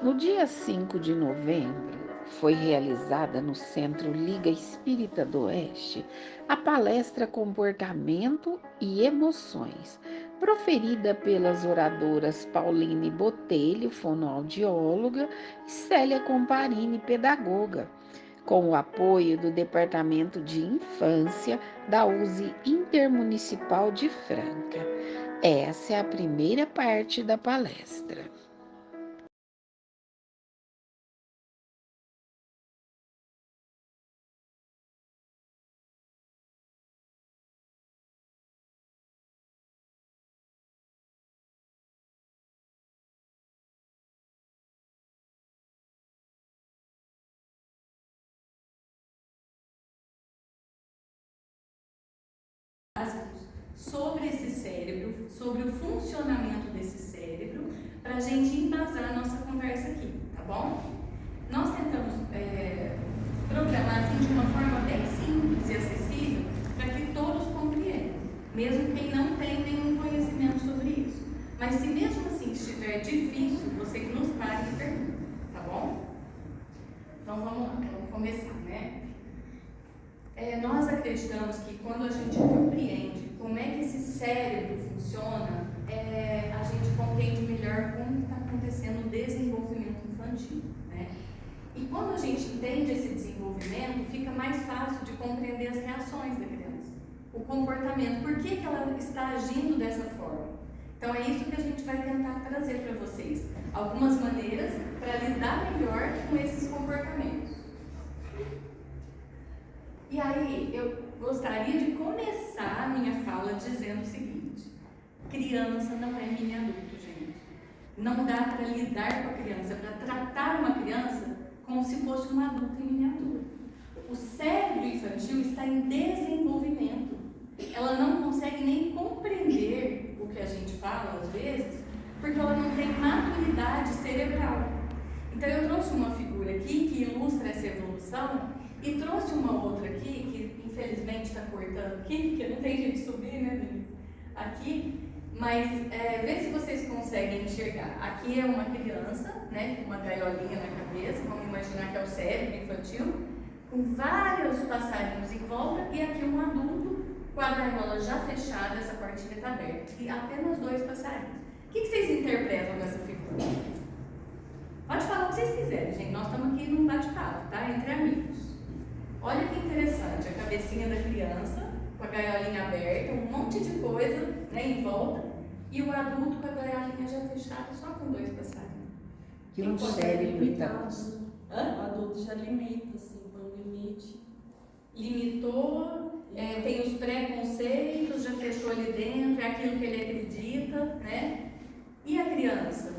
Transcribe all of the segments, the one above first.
No dia 5 de novembro, foi realizada no Centro Liga Espírita do Oeste a palestra Comportamento e Emoções, proferida pelas oradoras Pauline Botelho, fonoaudióloga, e Célia Comparini, pedagoga, com o apoio do Departamento de Infância da USE Intermunicipal de Franca. Essa é a primeira parte da palestra. Sobre esse cérebro, sobre o funcionamento desse cérebro, para a gente embasar a nossa conversa aqui, tá bom? Nós tentamos programar assim, de uma forma bem simples e acessível para que todos compreendam, mesmo quem não tem nenhum conhecimento sobre isso. Mas se mesmo assim estiver difícil, você que nos pare e pergunta, tá bom? Então vamos lá, vamos começar, né? Nós acreditamos que quando a gente compreende como é que esse cérebro funciona, a gente compreende melhor como está acontecendo o desenvolvimento infantil, né? E quando a gente entende esse desenvolvimento, fica mais fácil de compreender as reações da criança, o comportamento, por que ela está agindo dessa forma. Então é isso que a gente vai tentar trazer para vocês, algumas maneiras para lidar melhor com esses comportamentos. E aí, eu gostaria de começar a minha fala dizendo o seguinte: criança não é mini adulto, gente. Não dá para lidar com a criança, para tratar uma criança como se fosse um adulto em miniatura. O cérebro infantil está em desenvolvimento. Ela não consegue nem compreender o que a gente fala, às vezes, porque ela não tem maturidade cerebral. Então, eu trouxe uma figura aqui que ilustra essa evolução. E trouxe uma outra aqui, que infelizmente está cortando aqui, porque não tem jeito de subir, né, Denise? Aqui, mas vê se vocês conseguem enxergar. Aqui é uma criança, né, com uma gaiolinha na cabeça, vamos imaginar que é o cérebro infantil, com vários passarinhos em volta, e aqui um adulto com a gaiola já fechada, essa portinha está aberta, e apenas 2 passarinhos. O que vocês interpretam nessa figura? Pode falar o que vocês quiserem, gente, nós estamos aqui num bate-papo, tá? Entre amigos. Olha que interessante, a cabecinha da criança, com a gaiolinha aberta, um monte de coisa, né, em volta, e o adulto com a gaiolinha já fechada, só com 2 passarinhos. Que um cérebro limitado. O adulto já limita, assim, põe um limite. Limitou, tem os preconceitos, já fechou ali dentro, é aquilo que ele acredita, né? E a criança?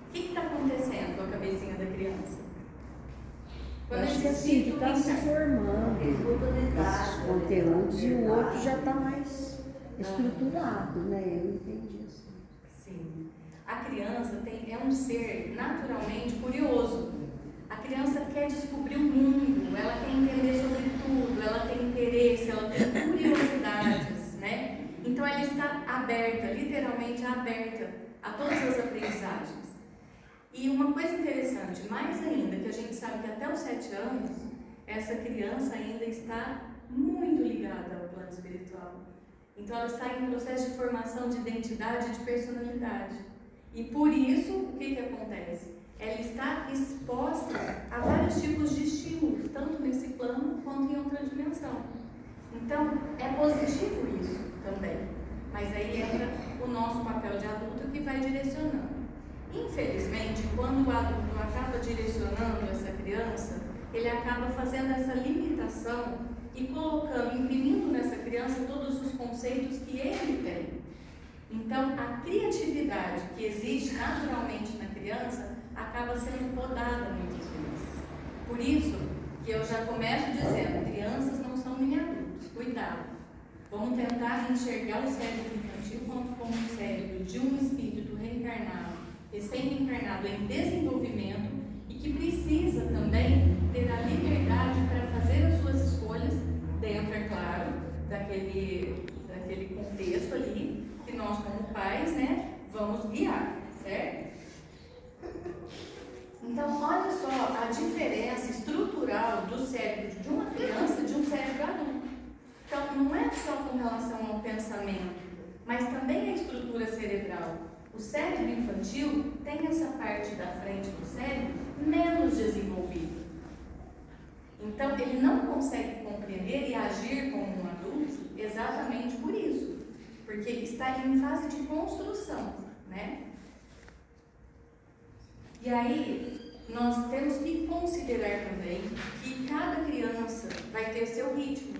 O que está acontecendo com a cabecinha da criança? Eu acho que assim, que está se formando esses conteúdos e o outro já está mais estruturado, né? Eu entendi assim. Sim. A criança é um ser naturalmente curioso. A criança quer descobrir o mundo, ela quer entender sobre tudo, ela tem interesse, ela tem curiosidades, né? Então ela está aberta, literalmente aberta a todas as aprendizagens. E uma coisa interessante, mais ainda, que a gente sabe que até os 7 anos, essa criança ainda está muito ligada ao plano espiritual. Então ela está em processo de formação de identidade e de personalidade. E por isso, o que acontece? Ela está exposta a vários tipos de estímulos, tanto nesse plano quanto em outra dimensão. Então, é positivo isso também. Mas aí entra o nosso papel de adulto que vai direcionando. Infelizmente, quando o adulto acaba direcionando essa criança, ele acaba fazendo essa limitação e colocando, imprimindo nessa criança todos os conceitos que ele tem. Então, a criatividade que existe naturalmente na criança acaba sendo podada muitas vezes. Por isso que eu já começo dizendo, crianças não são mini adultos, cuidado. Vamos tentar enxergar o cérebro infantil como um cérebro de um espírito reencarnado, recém-reencarnado em desenvolvimento e que precisa também ter a liberdade para fazer as suas escolhas dentro, é claro, daquele contexto ali que nós como pais, né, vamos guiar, certo? Então a estrutura cerebral. O cérebro infantil tem essa parte da frente do cérebro menos desenvolvida. Então, ele não consegue compreender e agir como um adulto exatamente por isso, porque ele está em fase de construção, né? E aí, nós temos que considerar também que cada criança vai ter seu ritmo.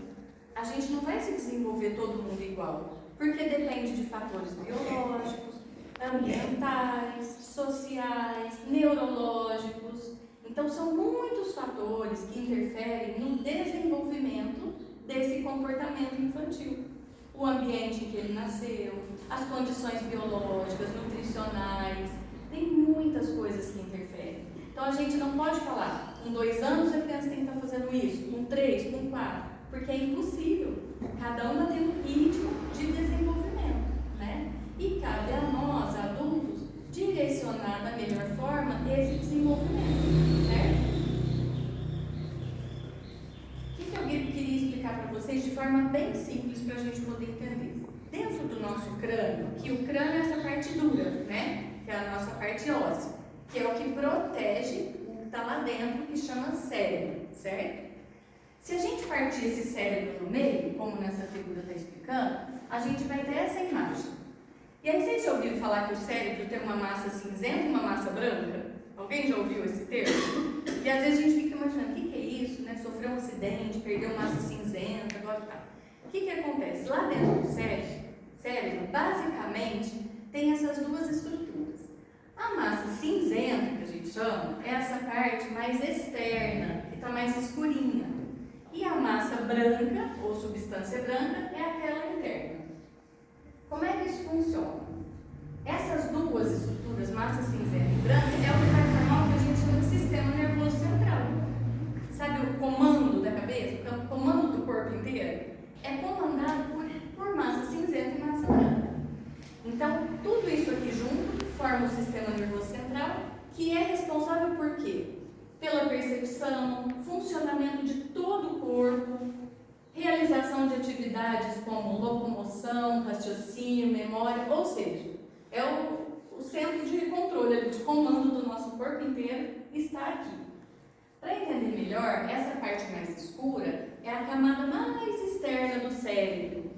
A gente não vai se desenvolver todo mundo igual, porque depende de fatores biológicos, ambientais, sociais, neurológicos. Então, são muitos fatores que interferem no desenvolvimento desse comportamento infantil. O ambiente em que ele nasceu, as condições biológicas, nutricionais, tem muitas coisas que interferem. Então, a gente não pode falar, com 2 anos a criança tem que estar fazendo isso, com 3, com 4, porque é impossível. Cada uma tem um ritmo de desenvolvimento, né? E cabe a nós, adultos, direcionar da melhor forma esse desenvolvimento, certo? O que eu queria explicar para vocês de forma bem simples para a gente poder entender? Dentro do nosso crânio, que o crânio é essa parte dura, né? Que é a nossa parte óssea, que é o que protege o que está lá dentro, que chama cérebro, certo? Se a gente partir esse cérebro no meio, como nessa figura está explicando, a gente vai ter essa imagem. E aí vocês já ouviram falar que o cérebro tem uma massa cinzenta e uma massa branca? Alguém já ouviu esse termo? E às vezes a gente fica imaginando, o que é isso, né? Sofreu um acidente, perdeu massa cinzenta, agora tá. O que acontece? Lá dentro do cérebro, basicamente, tem essas duas estruturas. A massa cinzenta, que a gente chama, é essa parte mais externa, que está mais escurinha. E a massa branca, ou substância branca, é aquela interna. Como é que isso funciona? Essas duas estruturas, massa cinzenta e branca, é o que vai formar o que a gente chama de sistema nervoso central. Sabe o comando da cabeça? O comando do corpo inteiro? É comandado por massa cinzenta e massa branca. Então, tudo isso aqui junto forma o sistema nervoso central, que é responsável por quê? Pela percepção, funcionamento de todo o corpo, realização de atividades como locomoção, raciocínio, memória, ou seja, é o centro de controle, de comando do nosso corpo inteiro está aqui. Para entender melhor, essa parte mais escura é a camada mais externa do cérebro.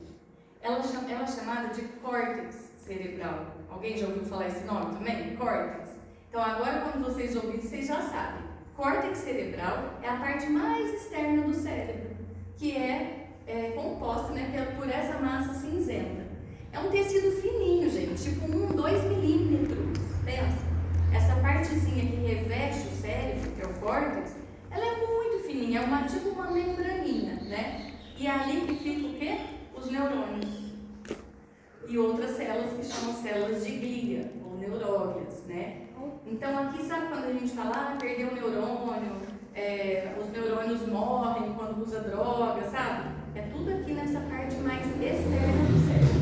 Ela é chamada de córtex cerebral. Alguém já ouviu falar esse nome também? Córtex. Então agora quando vocês ouvirem, vocês já sabem. Córtex cerebral é a parte mais externa do cérebro, que é composta, né, por essa massa cinzenta. É um tecido fininho, gente, tipo 2 milímetros. Pensa, essa partezinha que reveste o cérebro, que é o córtex, ela é muito fininha, é tipo uma membraninha, né? E é ali que fica o quê? Os neurônios. E outras células que chamam células de glia, ou neuróglias, né? Então aqui, sabe quando a gente fala, perdeu o neurônio, os neurônios morrem quando usa droga, sabe? É tudo aqui nessa parte mais externa do cérebro.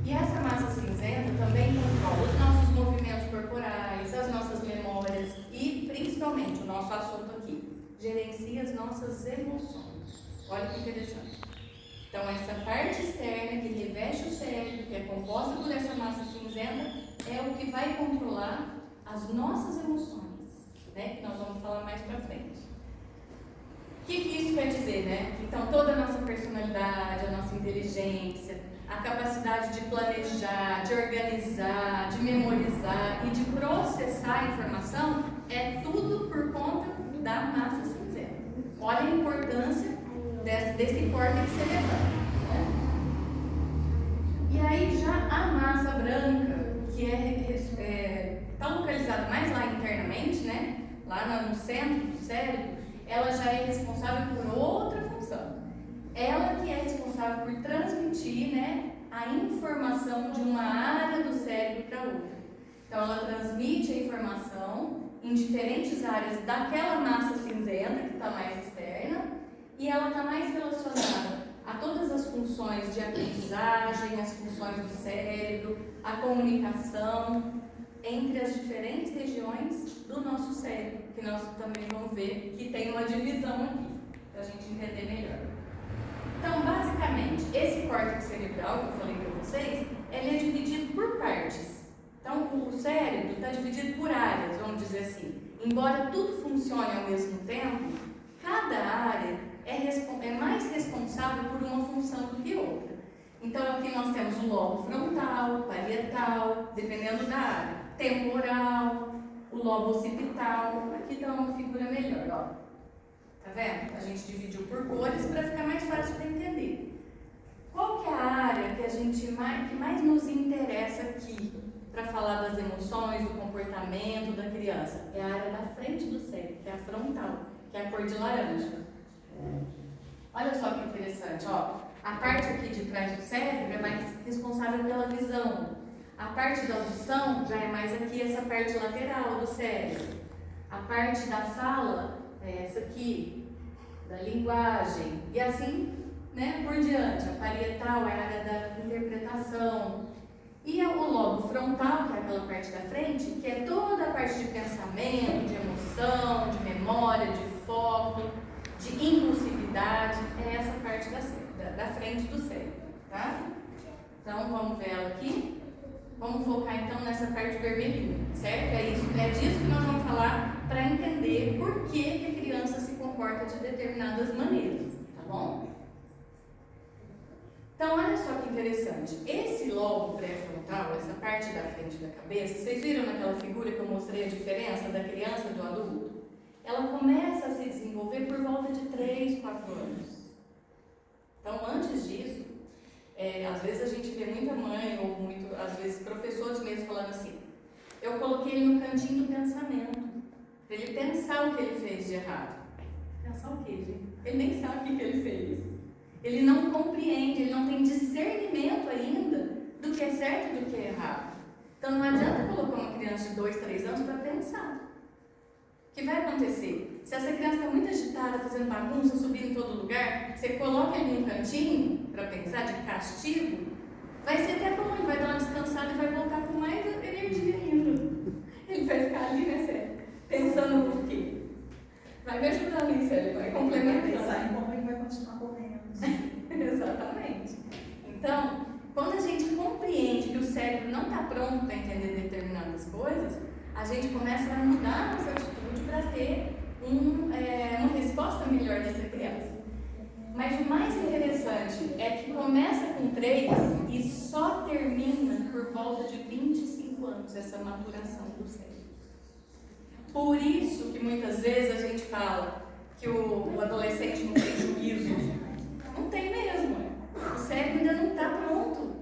E essa massa cinzenta também controla os nossos movimentos corporais, as nossas memórias e, principalmente, o nosso assunto aqui, gerencia as nossas emoções. Olha que interessante. Então, essa parte externa que reveste o cérebro, que é composta por essa massa cinzenta, é o que vai controlar as nossas emoções, né? Que nós vamos falar mais pra frente. O que isso quer dizer, né? Então, toda a nossa personalidade, a nossa inteligência, a capacidade de planejar, de organizar, de memorizar e de processar a informação é tudo por conta da massa cinzenta. Olha a importância desse córtex cerebral, né? E aí já a massa branca, que está localizada mais lá internamente, né? Lá no centro do cérebro, ela já é responsável por outra função. Ela que é responsável por transmitir, né, a informação de uma área do cérebro para outra. Então ela transmite a informação em diferentes áreas daquela massa cinzenta que está mais externa, e ela está mais relacionada a todas as funções de aprendizagem, as funções do cérebro, a comunicação entre as diferentes regiões do nosso cérebro, que nós também vamos ver que tem uma divisão aqui, para a gente entender melhor. Então, basicamente, esse córtex cerebral cerebral, que eu falei para vocês, ele é dividido por partes. Então, o cérebro está dividido por áreas, vamos dizer assim. Embora tudo funcione ao mesmo tempo, cada área é mais responsável por uma função do que outra. Então, aqui nós temos o lobo frontal, parietal, dependendo da área, temporal, o lobo occipital. Aqui está uma figura melhor, ó. Tá vendo? A gente dividiu por cores para ficar mais fácil para entender. Qual que é a área que mais nos interessa aqui para falar das emoções, do comportamento da criança? É a área da frente do cérebro, que é a frontal, que é a cor de laranja. Olha só que interessante, ó. A parte aqui de trás do cérebro é mais responsável pela visão. A parte da audição já é mais aqui, essa parte lateral do cérebro. A parte da fala é essa aqui, da linguagem. E assim, né, por diante. A parietal é a área da interpretação. E o lobo frontal, que é aquela parte da frente, que é toda a parte de pensamento, de emoção, de memória, de foco, de impulsividade, é essa parte da frente do cérebro, tá? Então, vamos ver ela aqui. Vamos focar então nessa parte vermelhinha, certo? É disso que nós vamos falar para entender por que a criança se comporta de determinadas maneiras, tá bom? Então, olha só que interessante. Esse lobo pré-frontal, essa parte da frente da cabeça, vocês viram naquela figura que eu mostrei a diferença da criança e do adulto? Ela começa a se desenvolver por volta de 3, 4 anos. Então, antes disso, às vezes a gente vê muita mãe, ou às vezes professores mesmo falando assim, eu coloquei ele no cantinho do pensamento, para ele pensar o que ele fez de errado. Pensar o quê, gente? Ele nem sabe o que ele fez. Ele não compreende, ele não tem discernimento ainda do que é certo e do que é errado. Então não adianta colocar uma criança de 2, 3 anos para pensar. O que vai acontecer? Se essa criança está muito agitada, fazendo bagunça, subindo em todo lugar, você coloca ele num cantinho para pensar, de castigo, vai ser até bom, ele vai dar uma descansada e vai voltar com mais energia ainda. Ele vai ficar ali, né, Célia? Pensando no quê? Vai me ajudar ali, Célia, vai complementar. Ele vai continuar correndo. Exatamente. Então, quando a gente compreende que o cérebro não está pronto para entender determinadas coisas, a gente começa a mudar a nossa atitude para ter uma resposta melhor dessa criança. Mas o mais interessante é que começa com 3 e só termina por volta de 25 anos essa maturação do cérebro. Por isso que muitas vezes a gente fala que o adolescente não tem juízo. Não tem mesmo. O cérebro ainda não está pronto.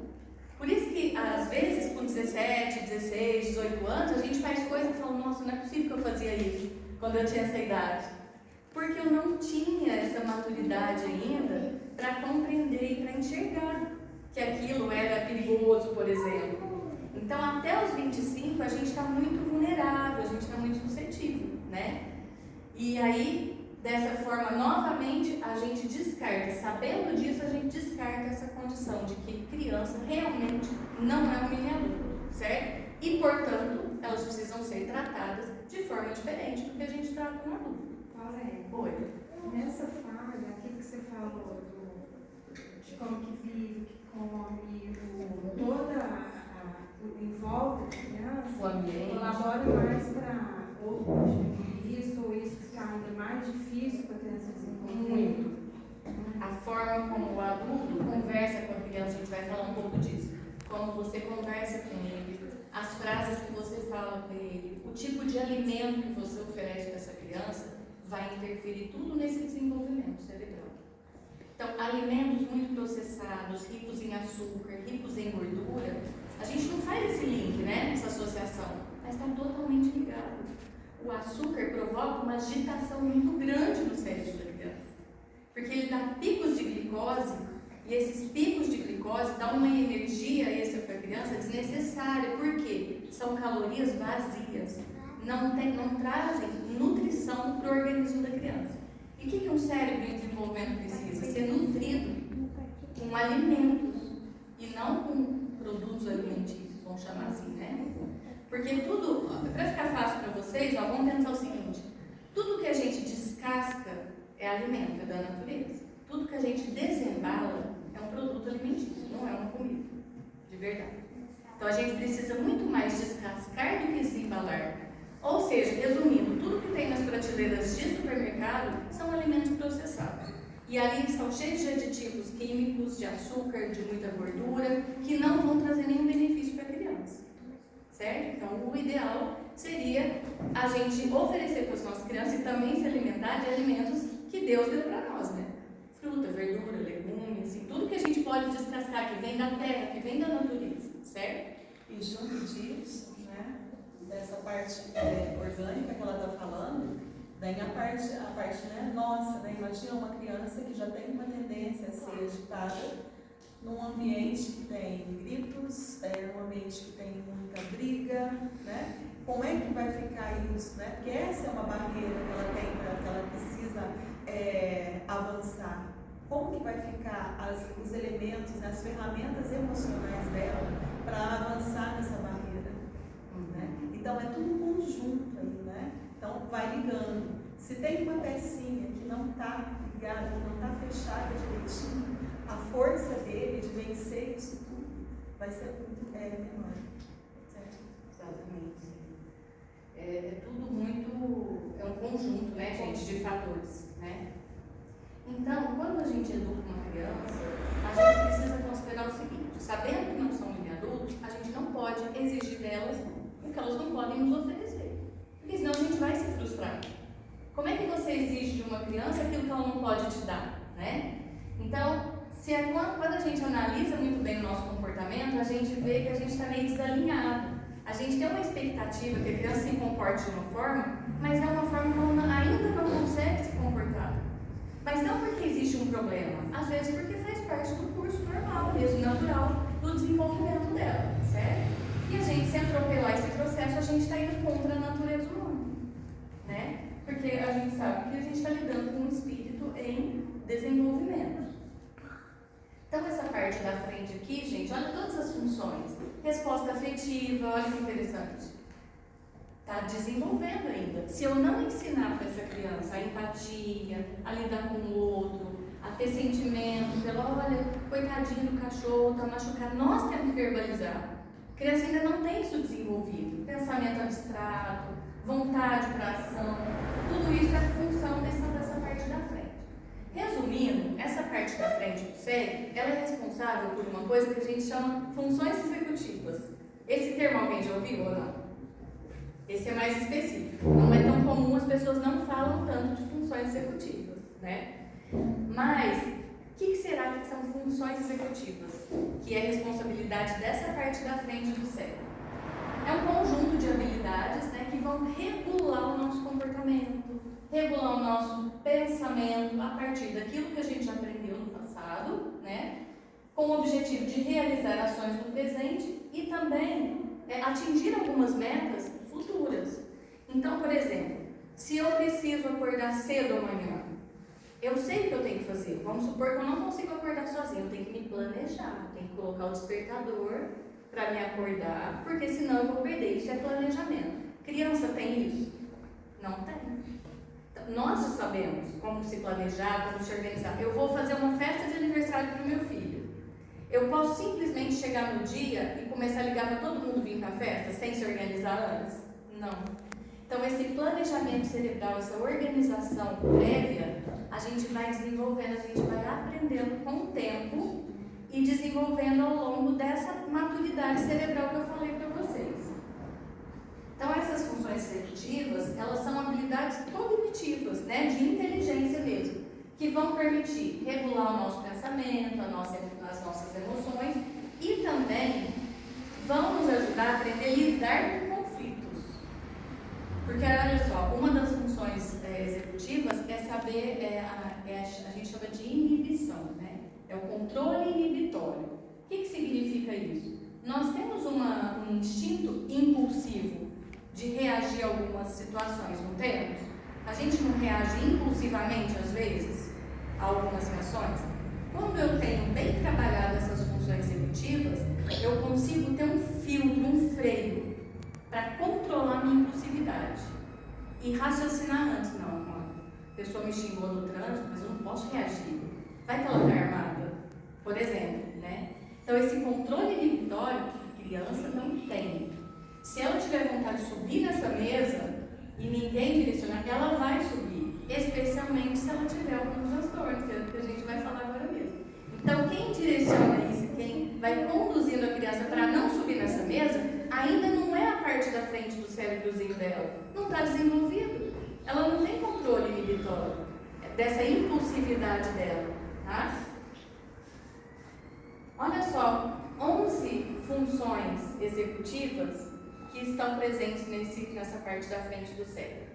Por isso que, às vezes, com 17, 16, 18 anos, a gente faz coisas e fala, nossa, não é possível que eu fazia isso quando eu tinha essa idade. Porque eu não tinha essa maturidade ainda para compreender e para enxergar que aquilo era perigoso, por exemplo. Então, até os 25, a gente está muito vulnerável, a gente está muito suscetível, né? E aí, dessa forma, novamente, a gente descarta. Sabendo disso, a gente descarta essa condição de que criança realmente não é um mini adulto, certo? E, portanto, elas precisam ser tratadas de forma diferente do que a gente trata um adulto. Oi. Nessa falha, aquilo que você falou de como que vive, que come, em volta da criança, O ambiente. colabora mais para ou isso ficar ainda mais difícil para a criança desenvolver. Muito. A forma como o adulto conversa com a criança, a gente vai falar um pouco disso. Como você conversa com ele, as frases que você fala para ele, o tipo de alimento que você oferece para essa criança, vai interferir tudo nesse desenvolvimento cerebral. Então, alimentos muito processados, ricos em açúcar, ricos em gordura, a gente não faz esse link, né, essa associação, mas está totalmente ligado. O açúcar provoca uma agitação muito grande no cérebro da criança, porque ele dá picos de glicose, e esses picos de glicose dão uma energia extra para a criança desnecessária, porque são calorias vazias, não trazem nutrição para o organismo da criança. E o que um cérebro em desenvolvimento precisa? Ser nutrido com alimentos e não com produtos alimentícios, vamos chamar assim, né? Porque tudo, para ficar fácil para vocês, ó, vamos pensar o seguinte: tudo que a gente descasca é alimento, é da natureza. Tudo que a gente desembala é um produto alimentício, não é uma Então a gente precisa muito mais descascar do que desembalar. Ou seja, resumindo, tudo que tem nas prateleiras de supermercado são alimentos processados. E ali estão cheios de aditivos químicos, de açúcar, de muita gordura, que não vão trazer nenhum benefício para a criança. Certo? Então o ideal seria a gente oferecer para as nossas crianças e também se alimentar de alimentos que Deus deu para nós, né? Fruta, verdura, legumes, assim, tudo que a gente pode descascar, que vem da terra, que vem da natureza, certo? E junto disso, né, dessa parte orgânica que ela está falando, vem a parte né, nossa, né? Imagina uma criança que já tem uma tendência a ser agitada num ambiente que tem gritos, um ambiente que tem muita briga, né? Como é que vai ficar isso, né? Porque essa é uma barreira que ela tem, que ela precisa avançar. Como que vai ficar os elementos, né, as ferramentas emocionais dela para avançar nessa barreira, né? Então é tudo um conjunto aí, né? Então vai ligando. Se tem uma pecinha que não está ligada, que não está fechada direitinho, a força dele de vencer isso tudo vai ser muito menor. Certo? Exatamente. É tudo muito, é um conjunto, né, gente, de fatores, né? Então, quando a gente educa uma criança, a gente precisa considerar o seguinte: sabendo que não são adultos, a gente não pode exigir delas o que elas não podem nos oferecer, porque senão a gente vai se frustrar. Como é que você exige de uma criança aquilo que ela não pode te dar, né? Então, quando a gente analisa muito bem o nosso comportamento, a gente vê que a gente está meio desalinhado. A gente tem uma expectativa que a criança se comporte de uma forma, mas é uma forma que ela ainda não consegue se comportar. Mas não porque existe um problema, às vezes porque faz parte do curso normal, mesmo natural, do desenvolvimento dela, certo? E a gente, se atropelar esse processo, a gente está indo contra a natureza humana, né? Porque a gente sabe que a gente está lidando com um espírito em desenvolvimento. Então, essa parte da frente aqui, gente, olha todas as funções. Resposta afetiva, olha que interessante. Está desenvolvendo ainda. Se eu não ensinar para essa criança a empatia, a lidar com o outro, a ter sentimento, olha, coitadinho do cachorro, está machucado, nós temos que verbalizar. A criança ainda não tem isso desenvolvido. Pensamento abstrato, vontade para ação, tudo isso é função dessa parte da frente. Resumindo, essa parte da frente do cérebro, ela é responsável por uma coisa que a gente chama funções executivas. Esse termo alguém já ouviu ou não? Esse é mais específico. Não é tão comum, as pessoas não falam tanto de funções executivas, né? Mas, o que será que são funções executivas? Que é a responsabilidade dessa parte da frente do cérebro. É um conjunto de habilidades, né, que vão regular o nosso comportamento, regular o nosso pensamento a partir daquilo que a gente aprendeu no passado, né, com o objetivo de realizar ações no presente e também atingir algumas metas futuras. Então, por exemplo, se eu preciso acordar cedo amanhã, eu sei o que eu tenho que fazer. Vamos supor que eu não consigo acordar sozinho, eu tenho que me planejar, eu tenho que colocar o despertador para me acordar, porque senão eu vou perder. Isso é planejamento. Criança tem isso? Não tem. Então, nós já sabemos como se planejar, como se organizar. Eu vou fazer uma festa de aniversário para o meu filho. Eu posso simplesmente chegar no dia e começar a ligar para todo mundo vir para a festa sem se organizar antes? Não. Então, esse planejamento cerebral, essa organização prévia, a gente vai desenvolvendo, a gente vai aprendendo com o tempo e desenvolvendo ao longo dessa maturidade cerebral que eu falei para vocês. Então, essas funções executivas, elas são habilidades cognitivas, né, de inteligência mesmo, que vão permitir regular o nosso pensamento, as nossas emoções e também vão nos ajudar a aprender a lidar com conflitos. Porque, olha só, uma das funções executivas é saber, a gente chama de inibição, né? É o controle inibitório. O que significa isso? Nós temos um instinto impulsivo de reagir a algumas situações, não temos? A gente não reage impulsivamente, às vezes, a algumas reações? Quando eu tenho bem trabalhado essas funções executivas, eu consigo ter um filtro, um freio, para controlar minha impulsividade e raciocinar antes. Não, a pessoa me xingou no trânsito, mas eu não posso reagir. Vai que ela está armada, por exemplo, né? Então, esse controle inibitório, que criança não tem. Se ela tiver vontade de subir nessa mesa e ninguém direcionar, ela vai subir, especialmente se ela tiver algum transtorno, que é o que a gente vai falar agora mesmo. Então, quem direciona isso, quem vai conduzindo a criança para não subir nessa mesa, ainda não é a parte da frente do cérebrozinho dela, não está desenvolvido. Ela não tem controle inibitório dessa impulsividade dela, tá? Olha só, 11 funções executivas que estão presentes nessa parte da frente do cérebro.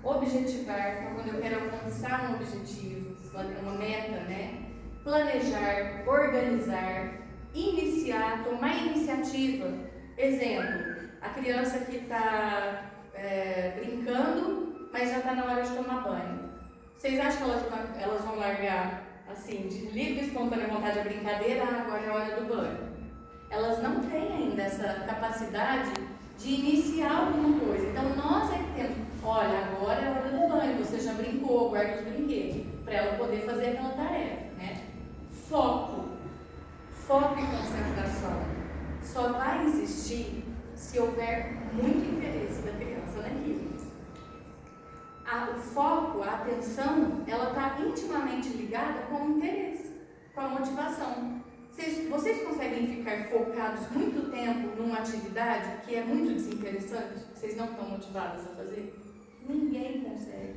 Objetivar, quando eu quero alcançar um objetivo, uma meta, né? Planejar, organizar, iniciar, tomar iniciativa. Exemplo, a criança que está brincando, mas já está na hora de tomar banho. Vocês acham que elas vão largar assim, de livre e espontânea vontade a brincadeira? Agora é a hora do banho. Elas não têm ainda essa capacidade de iniciar alguma coisa. Então nós é que temos, olha, agora é a hora do banho, você já brincou, guarda os brinquedos, para ela poder fazer aquela tarefa, né? Foco e concentração só vai existir se houver muito interesse da criança naquilo. O foco, a atenção, ela está intimamente ligada com o interesse, com a motivação. Vocês conseguem ficar focados muito tempo numa atividade que é muito desinteressante, que vocês não estão motivados a fazer? Ninguém consegue.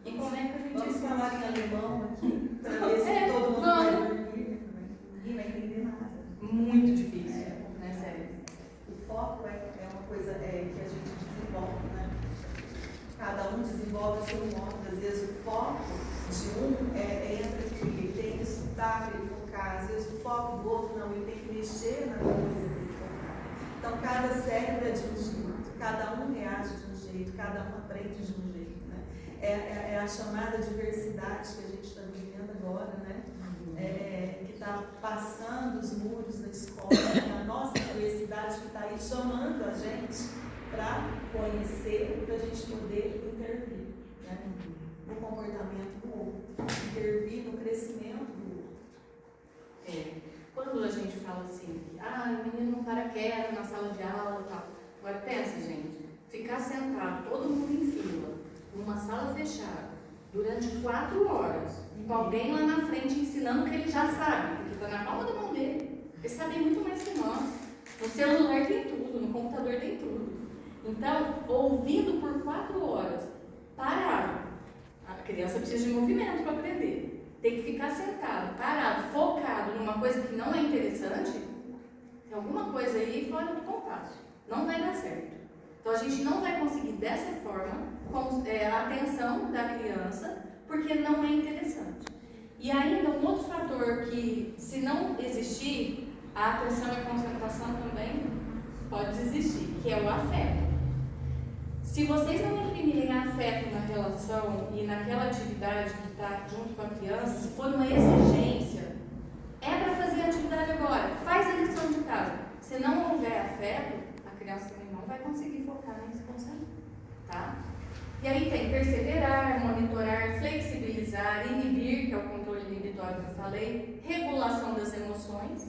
E como é que a gente... Vamos falar em alemão aqui, para ver se todo mundo vai dormir. Ninguém vai entender nada. Muito difícil, né, sério? O foco é uma coisa que a gente desenvolve, né? Cada um desenvolve o seu modo. Às vezes o foco de um entra aqui, ele tem que estudar para ele focar. Às vezes o foco do outro não, ele tem que mexer na coisa para ele focar. Então cada cérebro é de um jeito, cada um reage de um jeito, cada um aprende de um jeito, né? É a chamada diversidade que a gente está vivendo agora, né? Que está passando os muros da escola, a nossa diversidade que está aí chamando a gente para conhecer, para a gente poder intervir, né? No comportamento do outro, intervir no crescimento do outro. Quando a gente fala assim, o menino não para quieto na sala de aula e tal. Agora pensa, gente, ficar sentado, todo mundo em fila, numa sala fechada, durante 4 horas, com alguém lá na frente ensinando o que ele já sabe, porque está na palma da mão dele. Ele sabe muito mais que nós. No celular tem tudo, no computador tem tudo. Então, ouvindo por 4 horas, parado. A criança precisa de movimento para aprender. Tem que ficar sentado, parado, focado numa coisa que não é interessante. Tem alguma coisa aí fora do compasso. Não vai dar certo. Então, a gente não vai conseguir dessa forma a atenção da criança, porque não é interessante. E ainda um outro fator que, se não existir, a atenção e a concentração também pode existir, que é o afeto. Se vocês não imprimirem afeto na relação e naquela atividade que está junto com a criança, se for uma exigência, é para fazer a atividade agora, faz a lição de casa. Se não houver afeto, a criança também não vai conseguir focar nem se concentrar, tá? E aí tem perseverar, monitorar, flexibilizar, inibir, que é o controle inibitório que eu falei, regulação das emoções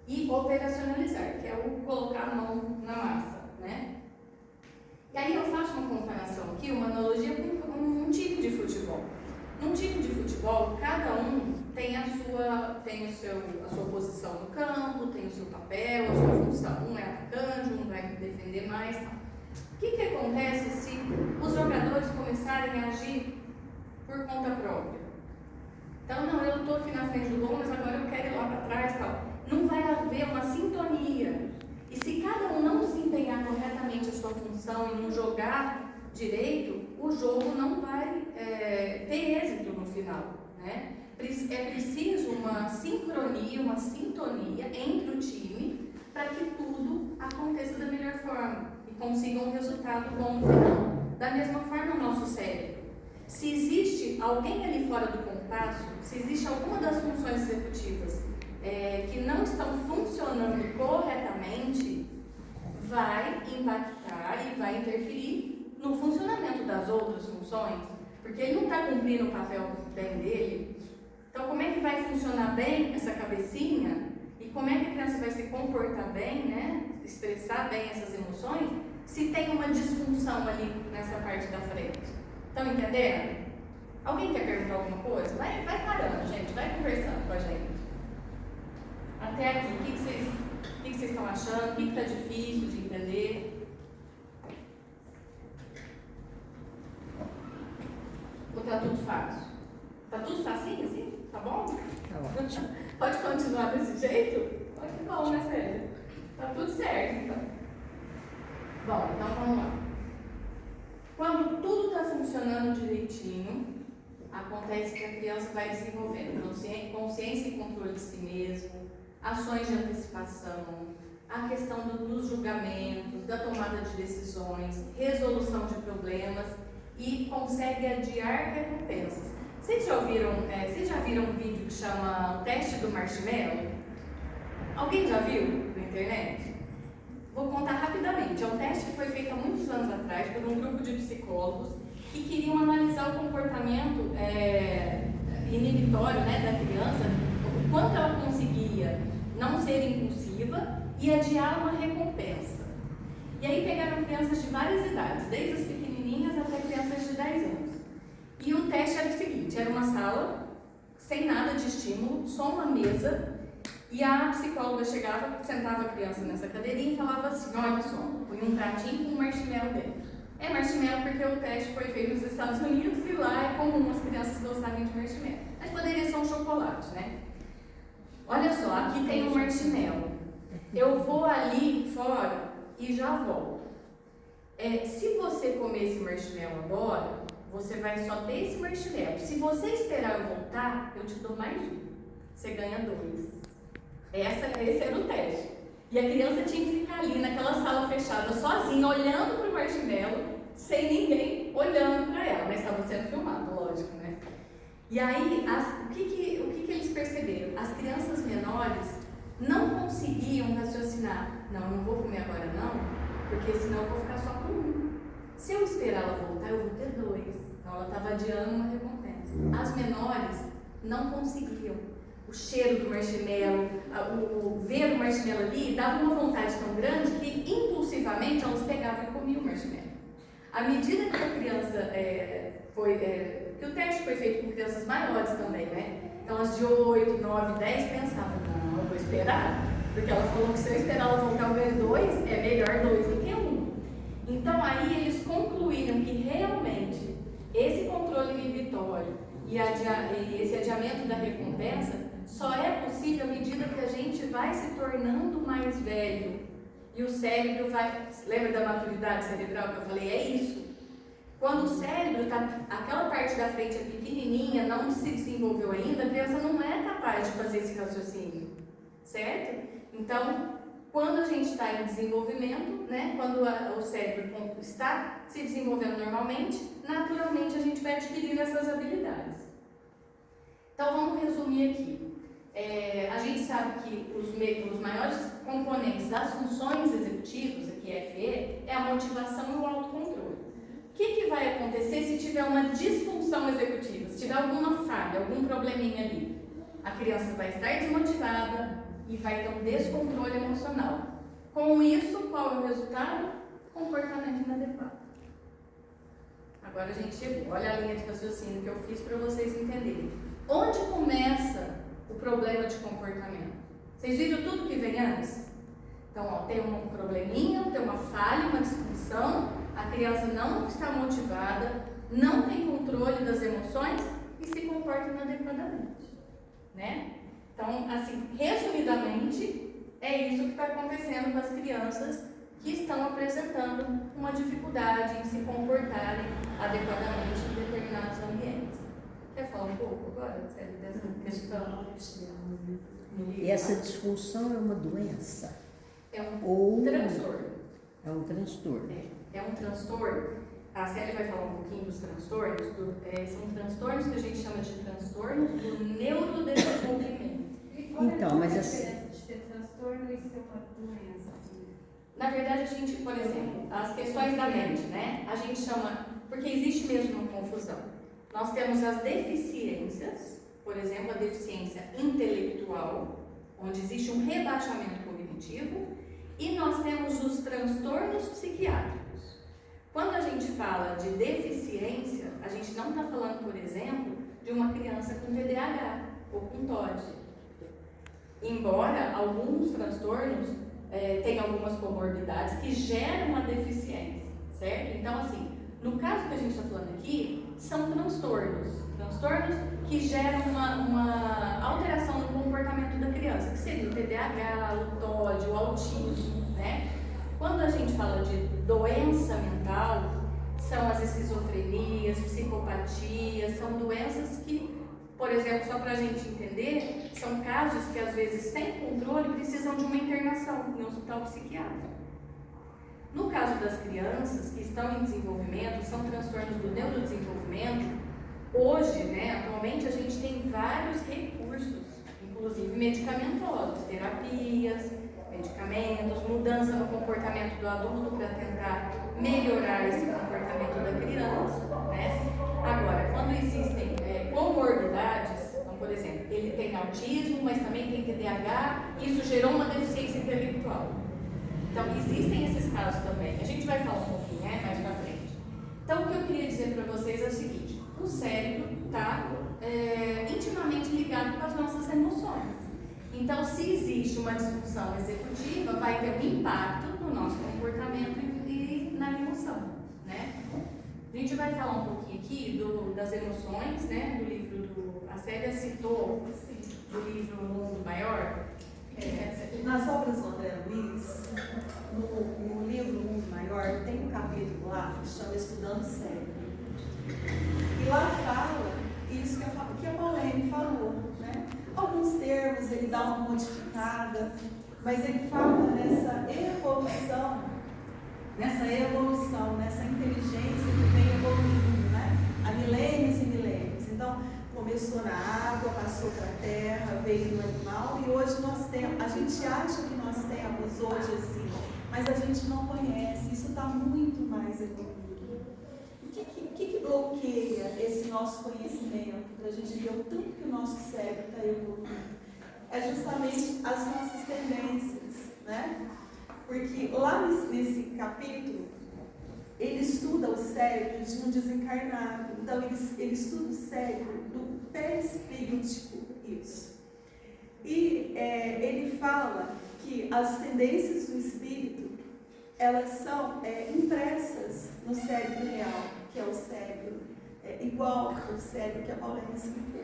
e operacionalizar, que é o colocar a mão na massa, né? E aí eu faço uma comparação aqui, uma analogia com um time de futebol. Num time de futebol, cada um tem a sua posição no campo, tem o seu papel, a sua função. Um é atacante, um vai defender mais, tal. O que acontece se os jogadores começarem a agir por conta própria? Então, não, eu estou aqui na frente do gol, mas agora eu quero ir lá para trás, tal. Não vai haver uma sintonia. E se cada um não desempenhar corretamente a sua função e não jogar direito, o jogo não vai ter êxito no final, né? É preciso uma sincronia, uma sintonia entre o time para que tudo aconteça da melhor forma e consiga um resultado bom no final. Da mesma forma, o nosso cérebro. Se existe alguém ali fora do compasso, se existe alguma das funções executivas que não estão funcionando corretamente, vai impactar e vai interferir no funcionamento das outras funções, porque ele não está cumprindo o papel bem dele. Então, como é que vai funcionar bem essa cabecinha e E como é que a criança vai se comportar bem, né? Expressar bem essas emoções, se tem uma disfunção ali nessa parte da frente. Estão entendendo? Alguém quer perguntar alguma coisa? Vai parando, gente, vai conversando com a gente. Até aqui, o que vocês estão achando? O que está difícil de entender? Ou está tudo fácil? Está tudo facinho assim? Tá bom? Tá ótimo. Pode continuar desse jeito? Olha que bom, né, Célia? Tá tudo certo, então. Bom, então vamos lá. Quando tudo está funcionando direitinho, acontece que a criança vai desenvolvendo consciência e controle de si mesmo, ações de antecipação, a questão dos julgamentos, da tomada de decisões, resolução de problemas e consegue adiar recompensas. Vocês já viram um vídeo que chama o teste do marshmallow? Alguém já viu na internet? Vou contar rapidamente. É um teste que foi feito há muitos anos atrás por um grupo de psicólogos que queriam analisar o comportamento inibitório, né, da criança, o quanto ela conseguia não ser impulsiva e adiar uma recompensa. E aí pegaram crianças de várias idades, desde as pequenininhas até crianças de 10 anos. E o teste era o seguinte, era uma sala sem nada de estímulo, só uma mesa, e a psicóloga chegava, sentava a criança nessa cadeirinha e falava assim, olha só, põe um pratinho com um marshmallow dentro. É marshmallow porque o teste foi feito nos Estados Unidos e lá é comum as crianças gostarem de marshmallow. Mas poderia ser um chocolate, né? Olha só, aqui tem um marshmallow. Eu vou ali fora e já volto. Se você comer esse marshmallow agora, você vai só ter esse marshmallow. Se você esperar eu voltar, eu te dou mais um. Você ganha 2. Esse era o teste. E a criança tinha que ficar ali naquela sala fechada, sozinha, olhando para o marshmallow, sem ninguém olhando para ela. Mas estava sendo filmado, lógico, né? E aí, o que eles perceberam? As crianças menores não conseguiam raciocinar. Não, eu não vou comer agora não, porque senão eu vou ficar só com um. Se eu esperar ela voltar, eu vou ter 2. Então ela estava adiando uma recompensa. As menores não conseguiam. O cheiro do marshmallow, ver o marshmallow ali, dava uma vontade tão grande que impulsivamente elas pegavam e comiam o marshmallow. À medida que a criança que o teste foi feito com crianças maiores também, né? Então as de 8, 9, 10 pensavam, não, eu vou esperar, porque ela falou que se eu esperar ela voltar ao ganho 2, é melhor 2 do que 1. Então aí eles concluíram que realmente esse controle inibitório e esse adiamento da recompensa só é possível à medida que a gente vai se tornando mais velho. E o cérebro vai... Lembra da maturidade cerebral que eu falei? É isso. Quando o cérebro está... Aquela parte da frente é pequenininha, não se desenvolveu ainda, a criança não é capaz de fazer esse raciocínio. Certo? Então, quando a gente está em desenvolvimento, né, quando o cérebro está se desenvolvendo normalmente, naturalmente a gente vai adquirindo essas habilidades. Então, vamos resumir aqui. A gente sabe que os maiores componentes das funções executivas, aqui FE, é a motivação e o autocontrole. O que vai acontecer se tiver uma disfunção executiva, se tiver alguma falha, algum probleminha ali? A criança vai estar desmotivada e vai ter um descontrole emocional. Com isso, qual é o resultado? Comportamento inadequado. Agora a gente chegou, olha a linha de raciocínio que eu fiz para vocês entenderem. Onde começa o problema de comportamento? Vocês viram tudo que vem antes? Então, tem um probleminha, tem uma falha, uma disfunção, a criança não está motivada, não tem controle das emoções e se comporta inadequadamente, né? Então, assim, resumidamente, é isso que está acontecendo com as crianças que estão apresentando uma dificuldade em se comportarem adequadamente em determinados ambientes. Quer falar um pouco agora, Célia, dessa questão? E essa disfunção é uma doença? É um Ou transtorno. É um transtorno. É um transtorno. A Célia vai falar um pouquinho dos transtornos. São transtornos que a gente chama de transtornos do neurodesenvolvimento. Então, mas a assim... diferença de ter transtorno e ser uma doença? Na verdade, a gente, por exemplo, as questões da mente, né? A gente chama, porque existe mesmo uma confusão. Nós temos as deficiências, por exemplo, a deficiência intelectual, onde existe um rebaixamento cognitivo, e nós temos os transtornos psiquiátricos. Quando a gente fala de deficiência, a gente não está falando, por exemplo, de uma criança com TDAH ou com TOD. Embora alguns transtornos tenham algumas comorbidades que geram uma deficiência, certo? Então, assim, no caso que a gente está falando aqui, são transtornos que geram uma alteração no comportamento da criança, que seria o TDAH, o TOD, o autismo, né? Quando a gente fala de doença mental, são as esquizofrenias, psicopatias, são doenças que, por exemplo, só para a gente entender, são casos que às vezes sem controle precisam de uma internação em um hospital psiquiátrico. No caso das crianças que estão em desenvolvimento, são transtornos do neurodesenvolvimento, hoje, né, atualmente a gente tem vários recursos, inclusive medicamentosos, terapias, medicamentos, mudança no comportamento do adulto para tentar melhorar esse comportamento da criança, né? Agora, quando existem comorbidades, então, por exemplo, ele tem autismo, mas também tem TDAH, isso gerou uma deficiência intelectual. Então, existem esses casos também. A gente vai falar um pouquinho, né, mais pra frente. Então, o que eu queria dizer para vocês é o seguinte: o cérebro está intimamente ligado com as nossas emoções. Então, se existe uma disfunção executiva, vai ter um impacto no nosso comportamento e na emoção, né? A gente vai falar um pouquinho aqui das emoções, né, do livro a Célia citou, do livro Mundo Maior. Nas obras do André Luiz, no livro Mundo Maior, tem um capítulo lá que chama Estudando o Cérebro. E lá fala isso que a Paulene falou, né? Alguns termos ele dá uma modificada, mas ele fala nessa evolução, nessa inteligência que vem evoluindo, né? Há milênios e milênios. Então, começou na água, passou para a terra, veio no animal, e hoje nós temos, a gente acha que nós temos hoje assim, mas a gente não conhece, isso está muito mais evoluído. O que bloqueia esse nosso conhecimento, para a gente ver o tanto que o nosso cérebro está evoluindo? É justamente as nossas tendências, né? Porque lá nesse capítulo, ele estuda o cérebro de um desencarnado. Então, ele estuda o cérebro do perispíritico, isso. E ele fala que as tendências do espírito, elas são impressas no cérebro real, que é o cérebro igual ao cérebro que a Paulina explicou.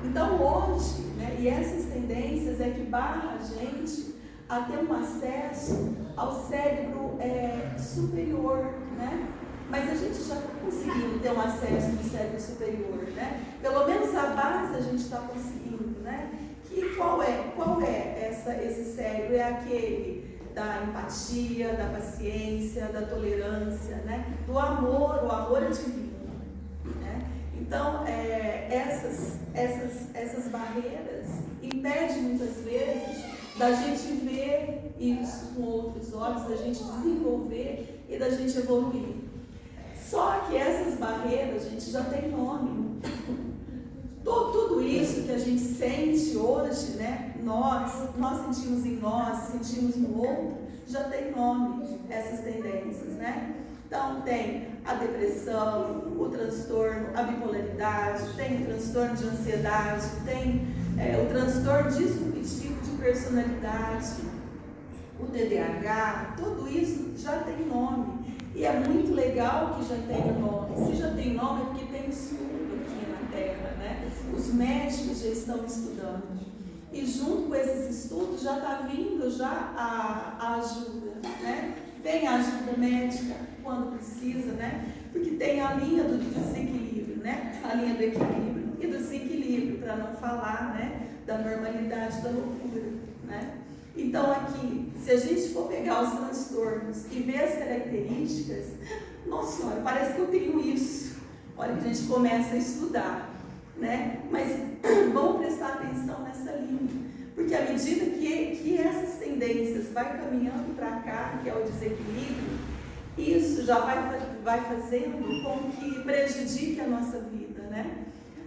Então, hoje, né, e essas tendências é que barra a gente a ter um acesso ao cérebro superior, né? Mas a gente já está conseguindo ter um acesso no cérebro superior, né? Pelo menos a base a gente está conseguindo, né? Que qual é esse cérebro? É aquele da empatia, da paciência, da tolerância, né? Do amor, o amor é divino, né? Então, essas barreiras impedem muitas vezes da gente ver isso com outros olhos, da gente desenvolver e da gente evoluir. Só que essas barreiras, a gente já tem nome. Tudo isso que a gente sente hoje, né? Nós sentimos em nós, sentimos no outro, já tem nome, essas tendências, né? Então, tem a depressão, o transtorno, a bipolaridade, tem o transtorno de ansiedade, tem o transtorno disruptivo de personalidade, o TDAH, tudo isso já tem nome. E é muito legal que já tenha nome. Se já tem nome é porque tem estudo aqui na Terra, né? Os médicos já estão estudando. E junto com esses estudos já está vindo a ajuda, né? Tem a ajuda médica quando precisa, né? Porque tem a linha do desequilíbrio, né? A linha do equilíbrio e do desequilíbrio, para não falar, né, da normalidade da loucura, né? Então aqui, se a gente for pegar os transtornos e ver as características, nossa senhora, parece que eu tenho isso. Olha que a gente começa a estudar, né? Mas vamos prestar atenção nessa linha, porque à medida que essas tendências vai caminhando para cá, que é o desequilíbrio, isso já vai fazendo com que prejudique a nossa vida, né?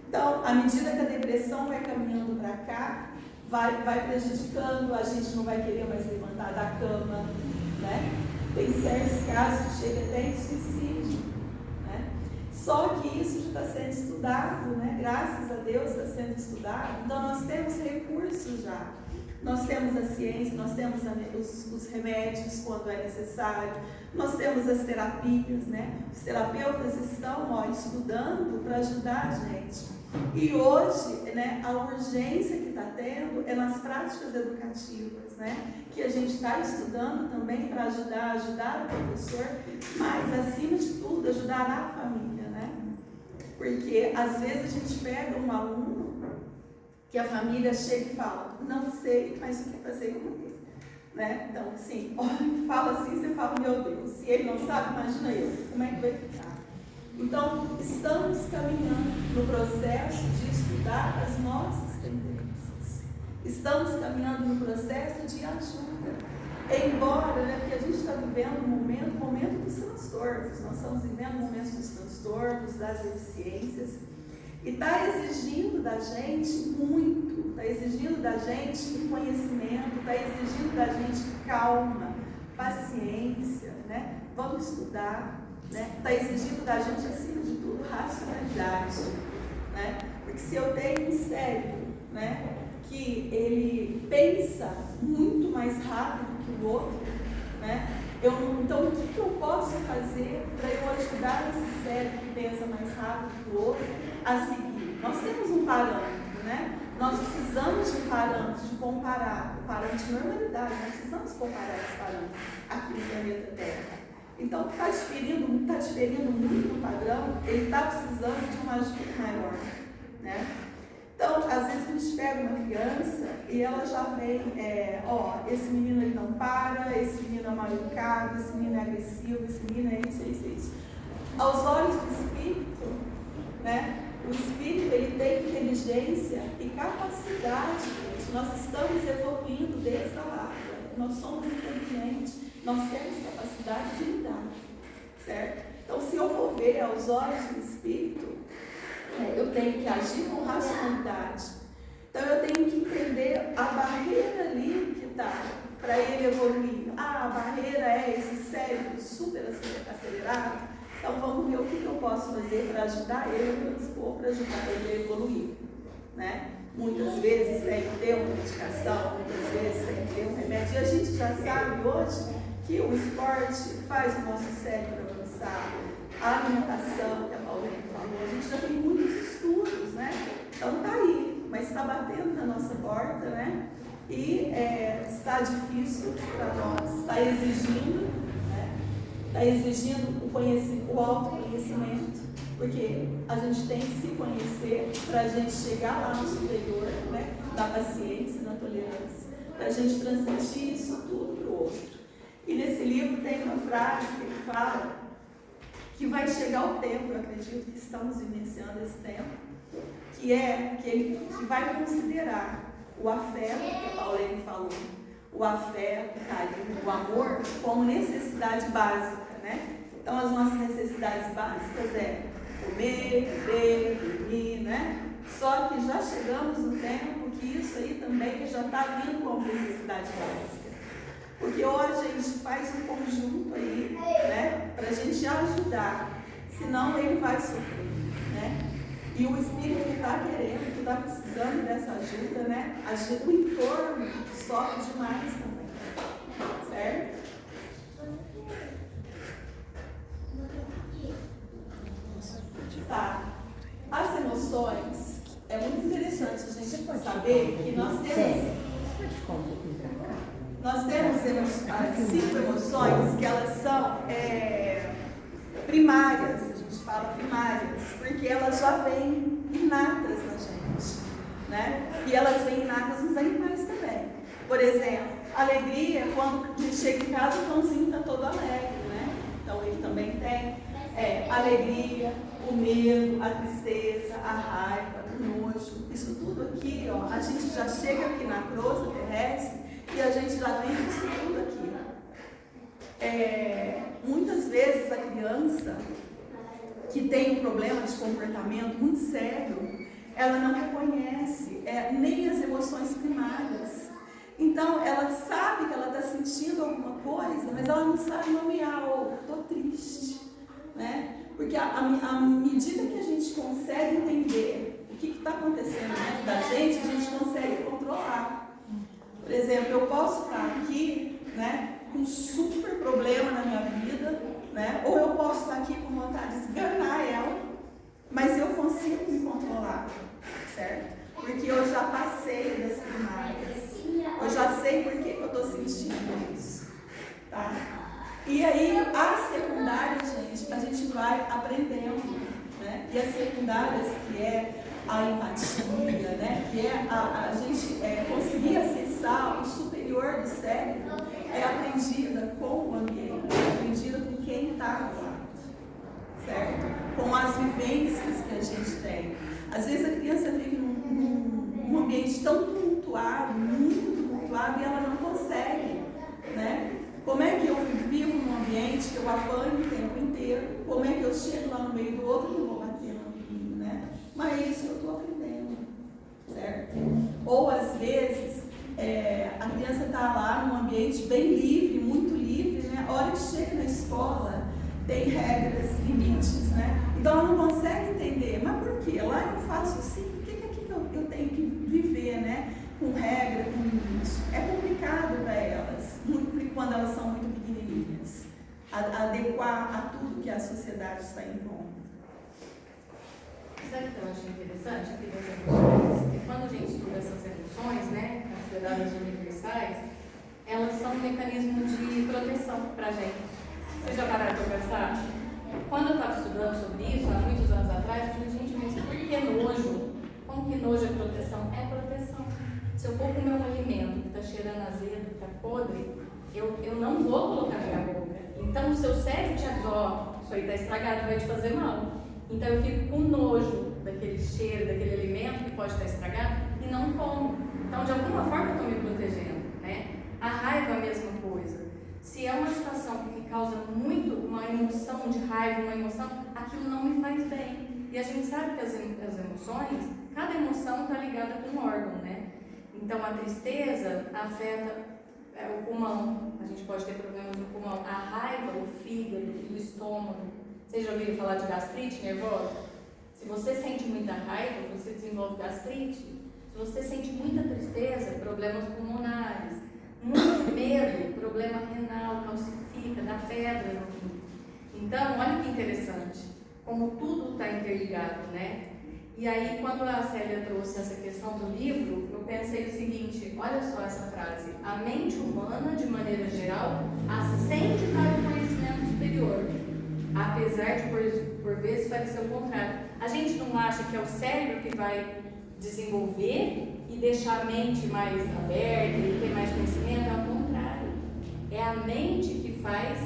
Então, à medida que a depressão vai caminhando para cá, vai prejudicando, a gente não vai querer mais levantar da cama, né? Tem certos casos que chega até em suicídio, né? Só que isso já está sendo estudado, né? Graças a Deus está sendo estudado. Então nós temos recursos já. Nós temos a ciência, nós temos os remédios quando é necessário, nós temos as terapias, né? Os terapeutas estão estudando para ajudar a gente. E hoje, né, a urgência que está tendo é nas práticas educativas, né? Que a gente está estudando também para ajudar o professor, mas acima de tudo ajudar a família, né? Porque às vezes a gente pega um aluno que a família chega e fala, não sei mais o que fazer com ele, né? Então, assim, fala assim, você fala, meu Deus, se ele não sabe, imagina eu, como é que vai ficar? Então, estamos caminhando no processo de estudar as nossas tendências, estamos caminhando no processo de ajuda, embora, né, porque a gente está vivendo um momento dos transtornos, nós estamos vivendo momentos dos transtornos, das deficiências, e está exigindo da gente muito, está exigindo da gente conhecimento, está exigindo da gente calma, paciência, né? Vamos estudar, né? Está exigindo da gente, acima de tudo, racionalidade, né? Porque se eu tenho um cérebro, né, que ele pensa muito mais rápido que o outro, né? Então, o que eu posso fazer para eu ajudar esse cérebro que pensa mais rápido que o outro a seguir? Nós temos um parâmetro, né? Nós precisamos de parâmetros, de comparar, o parâmetro de normalidade, nós precisamos comparar esse parâmetro aqui no planeta Terra. Então, está diferindo muito do padrão, ele está precisando de uma ajuda maior, né? Então, às vezes a gente pega uma criança e ela já vem, esse menino ele não para, esse menino é mal educado, esse menino é agressivo, esse menino é isso. Aos olhos do espírito, né? O espírito ele tem inteligência e capacidade, gente. Nós estamos evoluindo desde a larga, nós somos inteligentes, nós temos capacidade de lidar, certo? Então, se eu for ver aos olhos do espírito, eu tenho que agir com racionalidade. Então eu tenho que entender a barreira ali que está para ele evoluir. A barreira é esse cérebro super acelerado. Então vamos ver o que eu posso fazer para ajudar ele a transpor, para ajudar ele a evoluir, né? Muitas vezes tem que ter uma medicação, muitas vezes tem que ter um remédio. E a gente já sabe hoje que o esporte faz o nosso cérebro avançar. A alimentação, que a Paulinha falou, a gente já tem muitos estudos, né? Então tá aí, mas está batendo na nossa porta, né? E está difícil para nós, está exigindo, né? Está exigindo o autoconhecimento, porque a gente tem que se conhecer para a gente chegar lá no superior, né? Na paciência, na tolerância, para a gente transmitir isso tudo para o outro. E nesse livro tem uma frase que ele fala que vai chegar o tempo, eu acredito que estamos vivenciando esse tempo, que ele vai considerar o afeto, que a Pauline falou, o afeto, o carinho, o amor, como necessidade básica, né? Então, as nossas necessidades básicas é comer, beber, dormir, né? Só que já chegamos no tempo que isso aí também já está vindo como necessidade básica. Porque hoje a gente faz um conjunto aí, né, para a gente ajudar, senão ele vai sofrer, né? E o espírito está querendo, que está precisando dessa ajuda, né? O entorno sofre demais também, certo? Tá. As emoções, é muito interessante a gente saber que nós temos as 5 emoções que elas são primárias, a gente fala primárias, porque elas já vêm inatas na gente, né? E elas vêm inatas nos animais também. Por exemplo, alegria, quando a gente chega em casa, o cãozinho está todo alegre, né? Então ele também tem alegria, o medo, a tristeza, a raiva, o nojo, isso tudo aqui, ó, a gente já chega aqui na crosta terrestre e a gente já vem com isso tudo aqui. Muitas vezes a criança que tem um problema de comportamento muito sério, ela não reconhece nem as emoções primárias. Então, ela sabe que ela está sentindo alguma coisa, mas ela não sabe nomear, estou triste, né? Porque à medida que a gente consegue entender o que está acontecendo dentro da gente, a gente consegue controlar. Por exemplo, eu posso estar aqui, né, com um super problema na minha vida, né? Ou eu posso estar aqui com vontade de esganar ela, mas eu consigo me controlar, certo? Porque eu já passei das primárias. Eu já sei por que eu estou sentindo isso, tá? E aí, as secundárias, gente, a gente vai aprendendo, né? E as secundárias, que é a empatia, né? Que é a gente conseguir acessar o superior do cérebro, é aprendida com o ambiente, é aprendida com quem está ao lado, certo? Com as vivências que a gente tem. Às vezes a criança vive num ambiente tão tumultuado, muito tumultuado, e ela não consegue, né? Como é que eu vivo num ambiente que eu apanho o tempo inteiro? Como é que eu chego lá no meio do outro e não vou bater no menino, né? Mas isso eu estou aprendendo, certo? Ou às vezes a criança está lá num ambiente bem livre, muito livre, né? A hora que chega na escola tem regras, limites, né? Então ela não consegue entender, mas por quê? Lá eu faço assim, por que aqui eu tenho que viver, né? Com regra, com limite. É complicado para elas, quando elas são muito pequenininhas, adequar a tudo que a sociedade está impondo. Sabe o que eu acho interessante aqui das emoções? Que quando a gente estuda essas emoções, né, consideradas universais, elas são um mecanismo de proteção para a gente. Vocês já pararam para pensar? Quando eu estava estudando sobre isso, há muitos anos atrás, eu falei, gente, mas por que nojo? Como que nojo é proteção? É proteção. Se eu for comer um alimento que está cheirando azedo, que está podre, eu não vou colocar na minha boca. Então o seu cérebro te avisa, isso aí está estragado, vai te fazer mal. Então eu fico com nojo daquele cheiro, daquele alimento que pode estar estragado e não como. Então de alguma forma eu estou me protegendo, né? A raiva é a mesma coisa. Se é uma situação que me causa muito uma emoção de raiva, uma emoção, aquilo não me faz bem. E a gente sabe que as emoções, cada emoção está ligada com um órgão, né? Então a tristeza afeta o pulmão, a gente pode ter problemas no pulmão. A raiva, o fígado, o estômago. Vocês já ouviram falar de gastrite nervosa? Se você sente muita raiva, você desenvolve gastrite. Se você sente muita tristeza, problemas pulmonares. Muito medo, problema renal, calcifica, dá pedra no rim. Então, olha que interessante, como tudo está interligado, né? E aí, quando a Célia trouxe essa questão do livro, eu pensei o seguinte, olha só essa frase: a mente humana, de maneira geral, ascende para o conhecimento superior, apesar de, por vezes, parecer o contrário. A gente não acha que é o cérebro que vai desenvolver e deixar a mente mais aberta e ter mais conhecimento? Ao contrário, é a mente que faz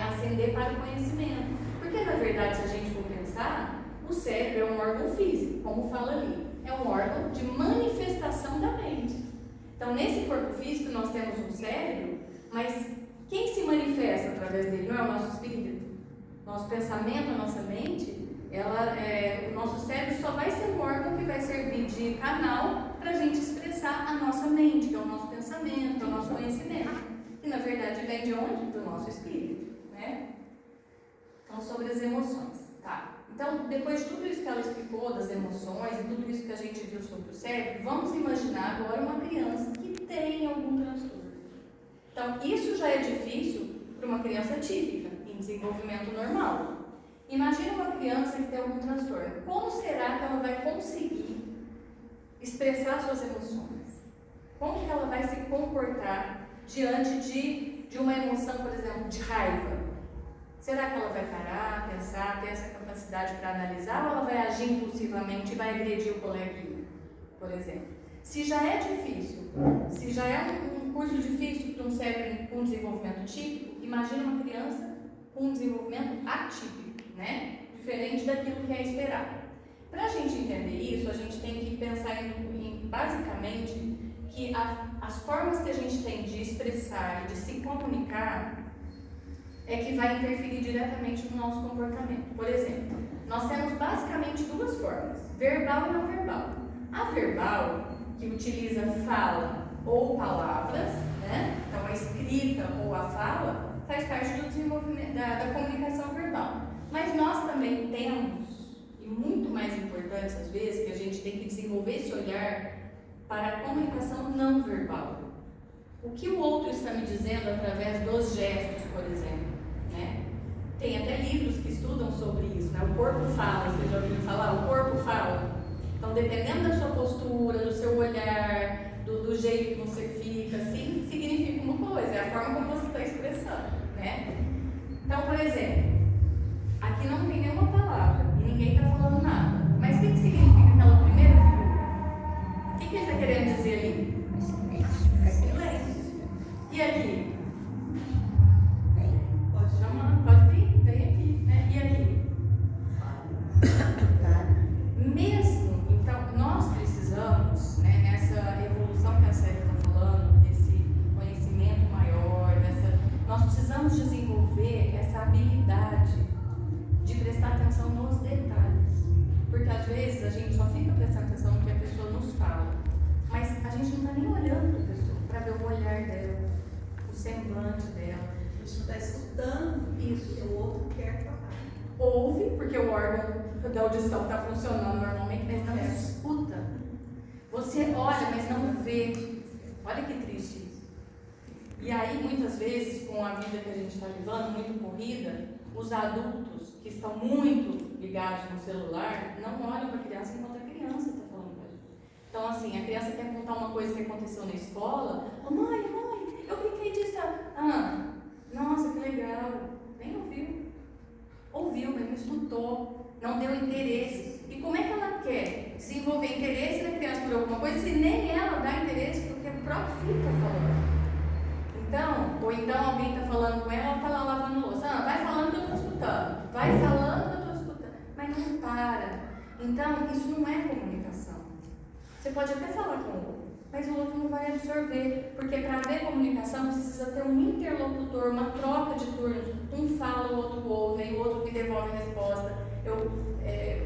ascender para o conhecimento. Porque, na verdade, se a gente for pensar, o cérebro é um órgão físico, como fala ali, é um órgão de manifestação da mente. Então, nesse corpo físico nós temos um cérebro, mas quem se manifesta através dele não é o nosso espírito? Nosso pensamento, a nossa mente, o nosso cérebro só vai ser um órgão que vai servir de canal para a gente expressar a nossa mente, que é o nosso pensamento, que é o nosso conhecimento, que na verdade vem de onde? Do nosso espírito, né? Então, sobre as emoções, tá? Então, depois de tudo isso que ela explicou, das emoções e tudo isso que a gente viu sobre o cérebro, vamos imaginar agora uma criança que tem algum transtorno. Então, isso já é difícil para uma criança típica, em desenvolvimento normal. Imagina uma criança que tem algum transtorno. Como será que ela vai conseguir expressar suas emoções? Como que ela vai se comportar diante de uma emoção, por exemplo, de raiva? Será que ela vai parar, pensar, ter essa capacidade para analisar, ou ela vai agir impulsivamente e vai agredir o coleguinha, por exemplo? Se já é difícil, se já é um curso difícil para um cérebro com desenvolvimento típico, imagina uma criança com um desenvolvimento atípico, né? Diferente daquilo que é esperado. Para a gente entender isso, a gente tem que pensar em basicamente, que as formas que a gente tem de expressar e de se comunicar é que vai interferir diretamente no nosso comportamento. Por exemplo, nós temos basicamente duas formas, verbal e não verbal. A verbal, que utiliza fala ou palavras, né? Então a escrita ou a fala faz parte do desenvolvimento da comunicação verbal. Mas nós também temos, e muito mais importante às vezes, que a gente tem que desenvolver esse olhar para a comunicação não verbal. O que o outro está me dizendo através dos gestos, por exemplo, né? Tem até livros que estudam sobre isso, né? O corpo fala, você já ouviu falar? O corpo fala. Então, dependendo da sua postura, do seu olhar, do jeito que você fica, assim, significa uma coisa, é a forma como você está expressando, né? Então, por exemplo, aqui não tem nenhuma palavra e ninguém está falando nada, mas o que significa aquela primeira figura? O que ele está querendo dizer ali? Silêncio. E aqui? Pode chamar, pode vir, vem aqui, né? E aqui? Mesmo, então, nós precisamos, né, nessa evolução que a Célia está falando, desse conhecimento maior, nós precisamos desenvolver essa habilidade de prestar atenção nos detalhes. Porque às vezes a gente só fica prestando atenção no que a pessoa nos fala, mas a gente não está nem olhando para a pessoa, para ver o olhar dela, o semblante dela. A gente não está escutando isso que o outro quer falar. Ouve, porque o órgão da audição está funcionando normalmente, mas não escuta. Você olha, mas não vê. Olha que triste isso. E aí, muitas vezes, com a vida que a gente está levando, muito corrida, os adultos que estão muito ligados no celular não olham para a criança enquanto a criança está falando com a gente. Então, assim, a criança quer contar uma coisa que aconteceu na escola. Oh, mãe, eu brinquei disso. Nossa, que legal. Nem ouviu. Ouviu, mas não escutou. Não deu interesse. E como é que ela quer desenvolver interesse na criança por alguma coisa se nem ela dá interesse porque o próprio filho está falando? Então, ou então alguém está falando com ela está lá lavando louça. Vai falando que eu estou escutando. Vai falando que eu estou escutando. Mas não para. Então, isso não é comunicação. Você pode até falar com o outro, mas o outro não vai absorver. Porque para haver comunicação precisa ter um interlocutor, uma troca de turnos. Um fala, o outro ouve, e o outro me devolve a resposta. Eu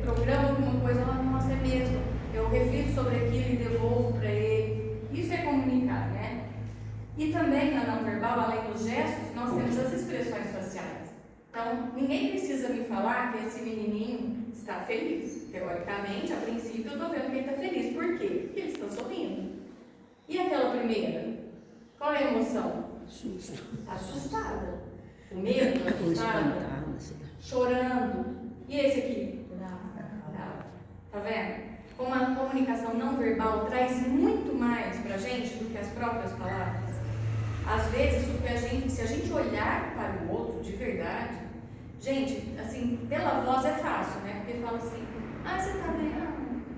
programo alguma coisa, nossa, é mesmo. Eu reflito sobre aquilo e devolvo para ele. Isso é comunicar, né? E também na não verbal, além dos gestos, nós temos as expressões faciais. Então, ninguém precisa me falar que esse menininho está feliz. Teoricamente, a princípio, eu estou vendo que ele está feliz. Por quê? Porque ele está sorrindo. E aquela primeira? Qual é a emoção? Susto. Assustada. O medo, assustada. Chorando. E esse aqui? Bravo. Tá vendo? Como a comunicação não verbal traz muito mais pra gente do que as próprias palavras. Às vezes, se a gente olhar para o outro de verdade, gente, assim, pela voz é fácil, né? Porque fala assim, você tá bem?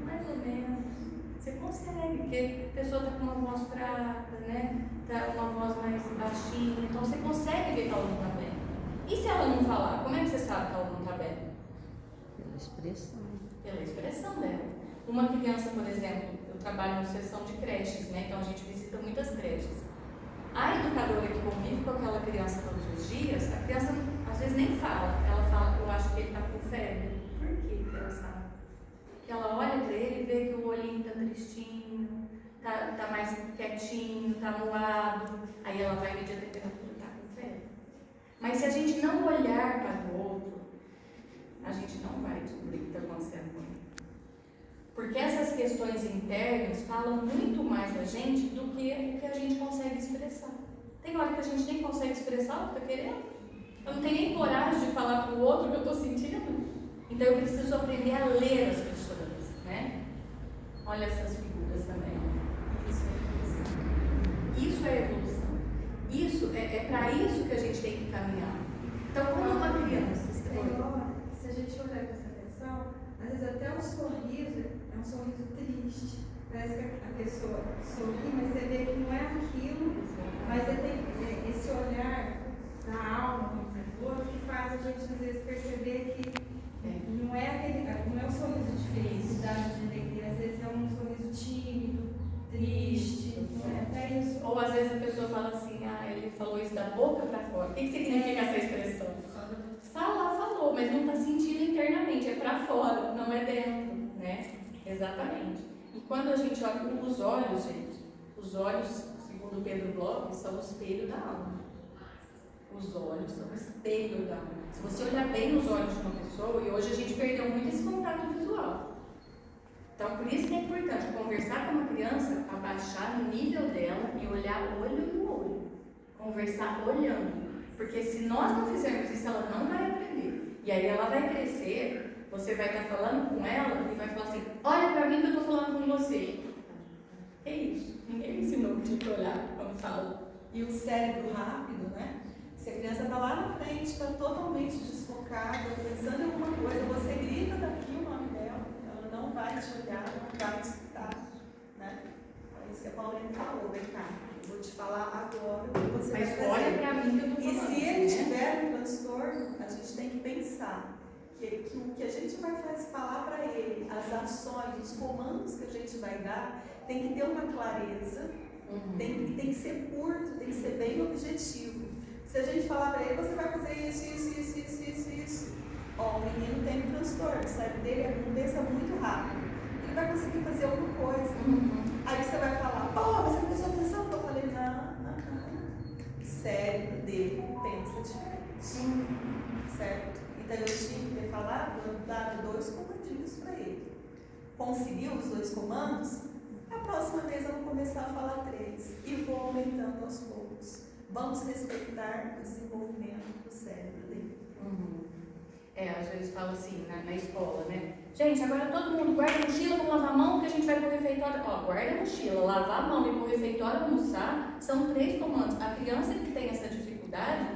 Mais ou menos. Você consegue, porque a pessoa tá com uma voz fraca, né? Tá com uma voz mais baixinha, então você consegue ver que ela não tá bem. E se ela não falar, como é que você sabe que ela não tá bem? Pela expressão. Pela expressão dela. Uma criança, por exemplo, eu trabalho em seção de creches, né? Então a gente visita muitas creches. A educadora que convive com aquela criança todos os dias, a criança às vezes nem fala. Ela fala, eu acho que ele está com febre. Por que ela sabe? Porque ela olha para ele e vê que o olhinho está tristinho, tá mais quietinho, está moado. Aí ela vai medir a temperatura, está com febre. Mas se a gente não olhar para o outro, a gente não vai descobrir o que está acontecendo com ele. Porque essas questões internas falam muito mais da gente do que o que a gente consegue expressar. Tem hora que a gente nem consegue expressar o que está querendo. Eu não tenho nem coragem de falar para o outro o que eu estou sentindo. Então eu preciso aprender a ler as pessoas, né? Olha essas figuras também. Isso é evolução. Isso é para isso que a gente tem que caminhar. Então, quando uma criança... Se a gente olhar com essa atenção, às vezes até um sorriso é um sorriso triste. Parece que a pessoa sorri, mas você vê que não é aquilo, mas tem esse olhar da alma, vamos dizer, do outro, que faz a gente às vezes perceber que não é um sorriso de felicidade, de alegria, às vezes é um sorriso tímido, triste, não é até isso. Ou às vezes a pessoa fala assim, ele falou isso da boca para fora. O que significa essa expressão? Falar, falou, mas não está sentindo internamente, é para fora, não é dentro, né? Exatamente. E quando a gente olha os olhos, gente, os olhos, segundo Pedro Bloch, são o espelho da alma. Os olhos são o espelho da alma. Se você olhar bem nos olhos de uma pessoa, e hoje a gente perdeu muito esse contato visual. Então, por isso que é importante conversar com uma criança, abaixar no nível dela e olhar olho no olho. Conversar olhando. Porque se nós não fizermos isso, ela não vai aprender. E aí ela vai crescer, você vai estar falando com ela e vai falar assim, olha pra mim que eu estou falando com você. É isso. Ninguém me ensinou que tinha que olhar quando fala. E o cérebro rápido, né? Se a criança está lá na frente, está totalmente desfocada, pensando em alguma coisa, você grita daqui o nome dela, ela não vai te olhar, não vai te escutar, né? É isso que a Paulinha falou, vem cá, eu vou te falar agora o que você vai fazer. Mas olha pra mim que eu estou E falando. se ele tiver um transtorno, a gente tem que pensar que o que a gente vai falar para ele, as ações, os comandos que a gente vai dar, tem que ter uma clareza, tem que ser curto, tem que ser bem objetivo. Se a gente falar para ele, você vai fazer isso. Ó, o menino tem um transtorno, o cérebro dele pensa muito rápido. Ele vai conseguir fazer alguma coisa. Aí você vai falar, pô, você prestou atenção? Eu falei, não. O cérebro dele pensa diferente. Certo? Então eu tinha que ter falado, dado 2 comandinhos para ele. Conseguiu os 2 comandos? A próxima vez eu vou começar a falar 3 e vou aumentando aos poucos. Vamos respeitar o desenvolvimento do cérebro dele. Às vezes fala assim, na escola, né? Gente, agora todo mundo guarda a mochila, vamos lavar a mão, que a gente vai pro refeitório. Ó, guarda a mochila, lavar a mão e pro refeitório almoçar, são 3 comandos. A criança que tem essa dificuldade,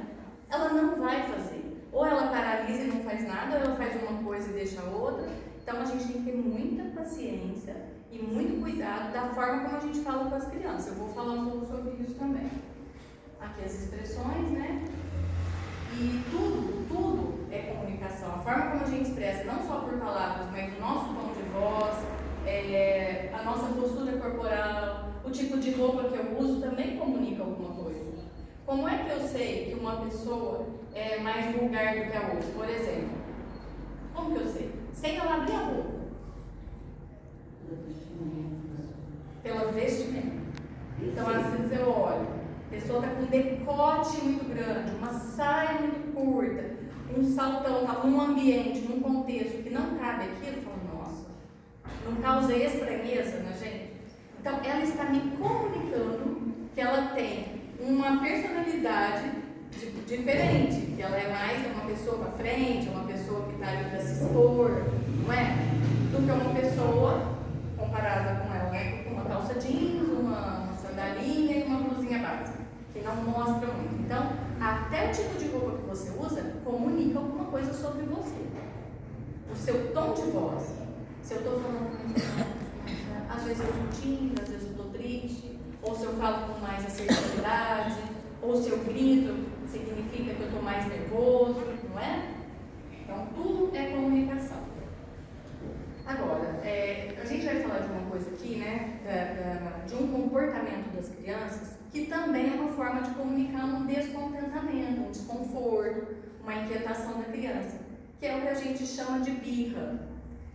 ela não vai fazer. Ou ela paralisa e não faz nada, ou ela faz uma coisa e deixa a outra. Então a gente tem que ter muita paciência e muito cuidado da forma como a gente fala com as crianças. Eu vou falar um pouco sobre isso também. Aqui as expressões, né? E tudo é comunicação. A forma como a gente expressa, não só por palavras, mas o nosso tom de voz, a nossa postura corporal, o tipo de roupa que eu uso também comunica alguma coisa. Como é que eu sei que uma pessoa é mais vulgar do que a outra? Por exemplo, como que eu sei? Sem ela abrir a boca. Pela vestimenta. Então, às vezes eu olho. A pessoa está com um decote muito grande, uma saia muito curta, um saltão, está num ambiente, num contexto que não cabe aquilo, eu falo, nossa, não causa estranheza na gente? Então, ela está me comunicando que ela tem uma personalidade diferente, que ela é mais uma pessoa para frente, uma pessoa que está ali para se expor, não é? Do que uma pessoa comparada com ela, né? Com uma calça jeans, uma sandalinha e uma blusinha básica, que não mostra muito. Então, até o tipo de roupa que você usa comunica alguma coisa sobre você. O seu tom de voz. Se eu estou falando, às vezes eu estou tímida, às vezes eu estou triste, ou se eu falo com mais assertividade, ou se eu grito, significa que eu estou mais nervoso, não é? Então, tudo é comunicação. Agora, a gente vai falar de uma coisa aqui, né, de um comportamento das crianças, que também é uma forma de comunicar um descontentamento, um desconforto, uma inquietação da criança, que é o que a gente chama de birra.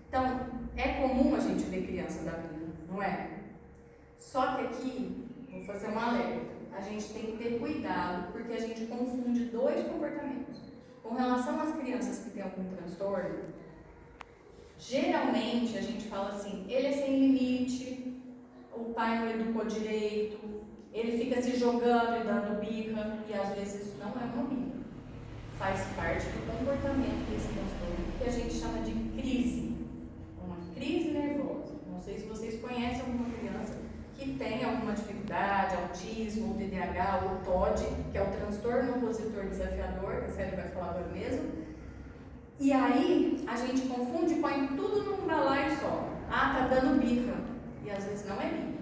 Então, é comum a gente ver criança da birra, não é? Só que aqui, vou fazer um alerta, a gente tem que ter cuidado, porque a gente confunde 2 comportamentos. Com relação às crianças que têm algum transtorno, geralmente a gente fala assim, ele é sem limite, o pai não educou direito, ele fica se jogando e dando birra, e às vezes isso não é uma birra. Faz parte do comportamento desse transtorno, que a gente chama de crise, uma crise nervosa. Não sei se vocês conhecem alguma criança que tem alguma dificuldade, autismo, ou TDAH, ou TOD, que é o transtorno opositor desafiador, que a Célia vai falar agora mesmo. E aí, a gente confunde e põe tudo num balaio só. Ah, tá dando birra. E às vezes não é birra.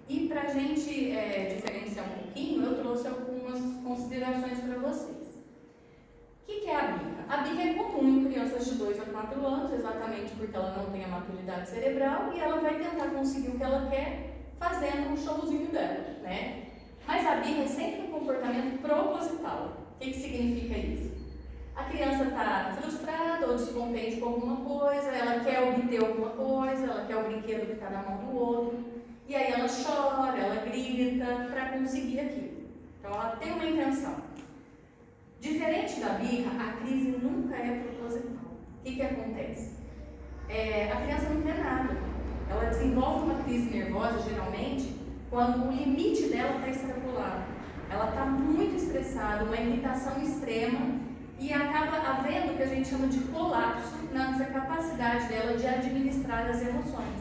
E pra gente diferenciar um pouquinho, eu trouxe algumas considerações para vocês. O que é a birra? A birra é comum em crianças de 2 a 4 anos, exatamente porque ela não tem a maturidade cerebral e ela vai tentar conseguir o que ela quer fazendo um showzinho dela, né? Mas a birra é sempre um comportamento proposital. O que significa isso? A criança está frustrada ou descontente com alguma coisa, ela quer obter alguma coisa, ela quer o brinquedo que está na mão do outro, e aí ela chora, ela grita para conseguir aquilo. Então ela tem uma intenção. Diferente da birra, a crise nunca é proposital. O que acontece? A criança não quer nada. Ela desenvolve uma crise nervosa, geralmente, quando o limite dela está extrapolado. Ela está muito estressada, uma irritação extrema, e acaba havendo o que a gente chama de colapso nessa capacidade dela de administrar as emoções.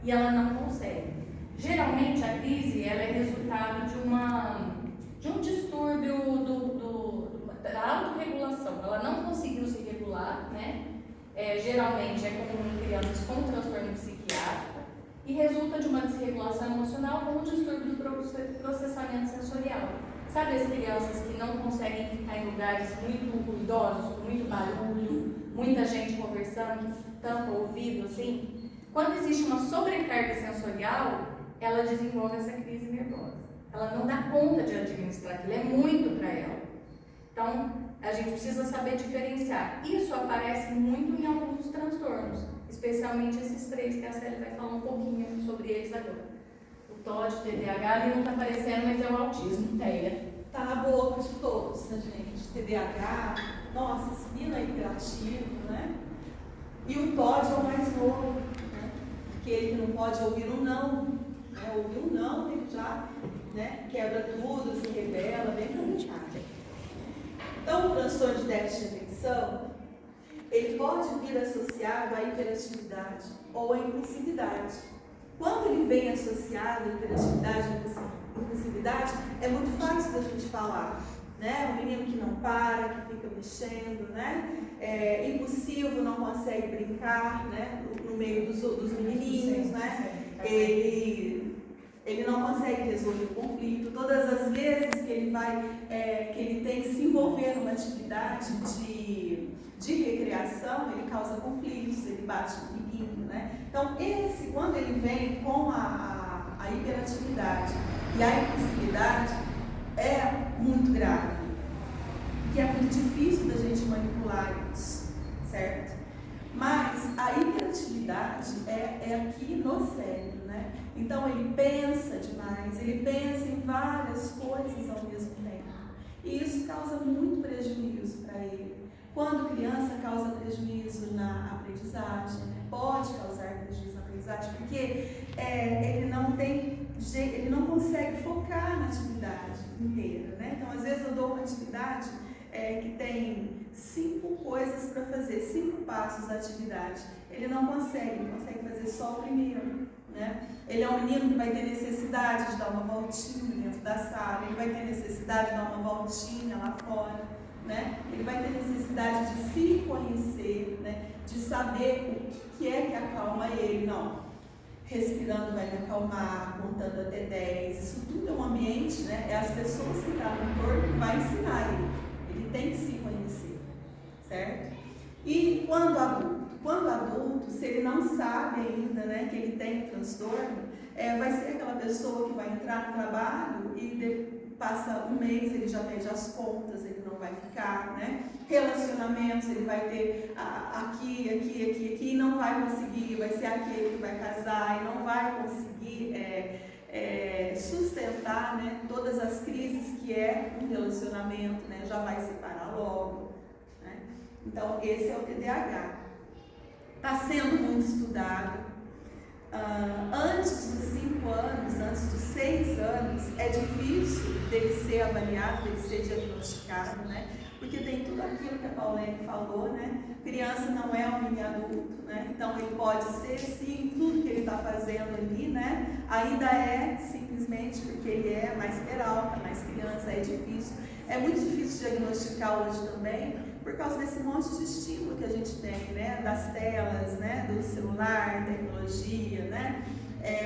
E ela não consegue. Geralmente, a crise ela é resultado de um distúrbio da autorregulação. Ela não conseguiu se regular, né? Geralmente é comum em crianças com transtorno psiquiátrico e resulta de uma desregulação emocional com um distúrbio do processamento sensorial. Sabe as crianças que não conseguem ficar em lugares muito ruidosos, com muito barulho, muita gente conversando, que tampa o ouvido, assim? Quando existe uma sobrecarga sensorial, ela desenvolve essa crise nervosa. Ela não dá conta de administrar aquilo, é muito para ela. Então, a gente precisa saber diferenciar. Isso aparece muito em alguns transtornos, especialmente esses 3 que a Célia vai falar um pouquinho sobre eles agora. O TOD, TDAH, ele não está aparecendo, mas é o autismo, TEA. Tá na boca de todos, né, gente? TDAH, nossa, esse menino é hiperativo, né? E o TOD é o mais novo, né? Aquele que não pode ouvir um não, né? Ouvir um não, ele já, né, quebra tudo, se rebela, bem complicado. Então, o transtorno de déficit de atenção, ele pode vir associado à hiperatividade ou à impulsividade. Quando ele vem associado à hiperatividade e impulsividade, é muito fácil da gente falar, né? Um menino que não para, que fica mexendo, né? Impulsivo, não consegue brincar, né? No meio dos menininhos, né? Ele não consegue resolver o conflito. Todas as vezes que ele tem que se envolver numa atividade de recreação, ele causa conflitos, ele bate no amiguinho, né? Então, quando ele vem com a hiperatividade e a impulsividade, é muito grave, porque é muito difícil da gente manipular isso, certo? Mas a hiperatividade é aqui no cérebro, né? Então ele pensa demais, ele pensa em várias coisas ao mesmo tempo. E isso causa muito prejuízo para ele. Quando criança, causa prejuízo na aprendizagem, né? Pode causar prejuízo na aprendizagem, porque ele não consegue focar na atividade inteira, né? Então, às vezes eu dou uma atividade que tem 5 coisas para fazer, 5 passos da atividade. Ele não consegue fazer só o primeiro, né? Ele é um menino que vai ter necessidade de dar uma voltinha dentro da sala, ele vai ter necessidade de dar uma voltinha lá fora, né? Ele vai ter necessidade de se conhecer, né? De saber o que é que acalma ele. Não, respirando vai me acalmar, contando até 10, isso tudo é um ambiente, né? É as pessoas que estão no entorno que vai ensinar ele. Ele tem que se conhecer, certo? E quando adulto, se ele não sabe ainda, né, que ele tem transtorno, vai ser aquela pessoa que vai entrar no trabalho e passa um mês, ele já pede as contas, ele não vai ficar, né? Relacionamentos, ele vai ter aqui, e não vai conseguir, vai ser aquele que vai casar e não vai conseguir sustentar, né, todas as crises que é um relacionamento, né? Já vai separar logo, né? Então, esse é o TDAH. Está sendo muito estudado. Antes dos 5 anos, antes dos 6 anos, é difícil dele ser avaliado, dele ser diagnosticado, né? Porque tem tudo aquilo que a Paulene falou, né? Criança não é um mini adulto, né? Então ele pode ser, sim, tudo que ele está fazendo ali, né? Ainda é simplesmente porque ele é mais peralta, mais criança, é difícil. É muito difícil diagnosticar hoje também, por causa desse monte de estímulo que a gente tem, né? Das telas, né? Do celular, tecnologia, né?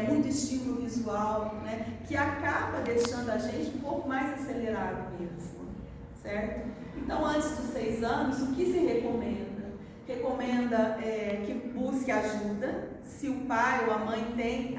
Muito estímulo visual, né? Que acaba deixando a gente um pouco mais acelerado mesmo, certo? Então, antes dos 6 anos, o que se recomenda? Recomenda que busque ajuda, se o pai ou a mãe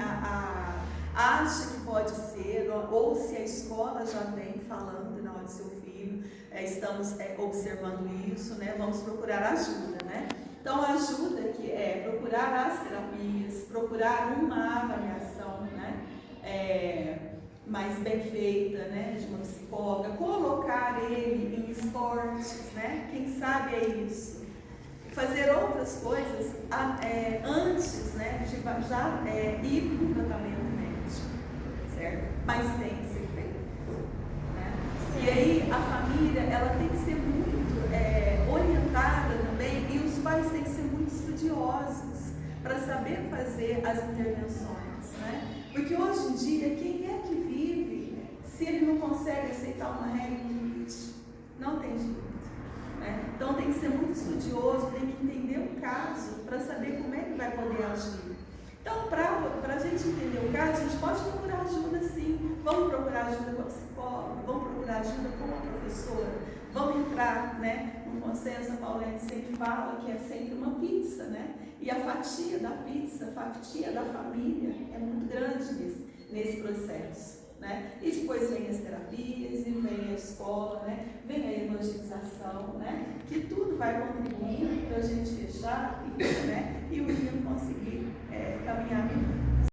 acha que pode ser, ou se a escola já vem falando na hora do seu filho, estamos observando isso, né? Vamos procurar ajuda, né? Então, a ajuda que é procurar as terapias, procurar uma avaliação, né? Mais bem feita, né? De uma psicóloga, colocar ele em esportes, né? Quem sabe é isso. Fazer outras coisas antes, né? De já ir para o tratamento médico, certo? Mas tem que ser feito, né? E aí a família, ela tem que ser muito orientada também, e os pais têm que ser muito estudiosos para saber fazer as intervenções, né? Porque hoje em dia, quem é que vive se ele não consegue aceitar uma regra e um limite? Não tem jeito, né? Então tem que ser muito estudioso, tem que entender o caso para saber como é que vai poder agir. Então, para a gente entender o caso, a gente pode procurar ajuda sim. Vamos procurar ajuda com a psicóloga, vamos procurar ajuda com a professora, vamos entrar, né, no consenso. A Paulene sempre fala que é sempre uma pizza, né? E a fatia da pizza, a fatia da família é muito grande nesse processo, né? E depois vem as terapias, e vem a escola, né? Vem a evangelização, né? Que tudo vai contribuir para a gente fechar isso, né? E o menino conseguir caminhar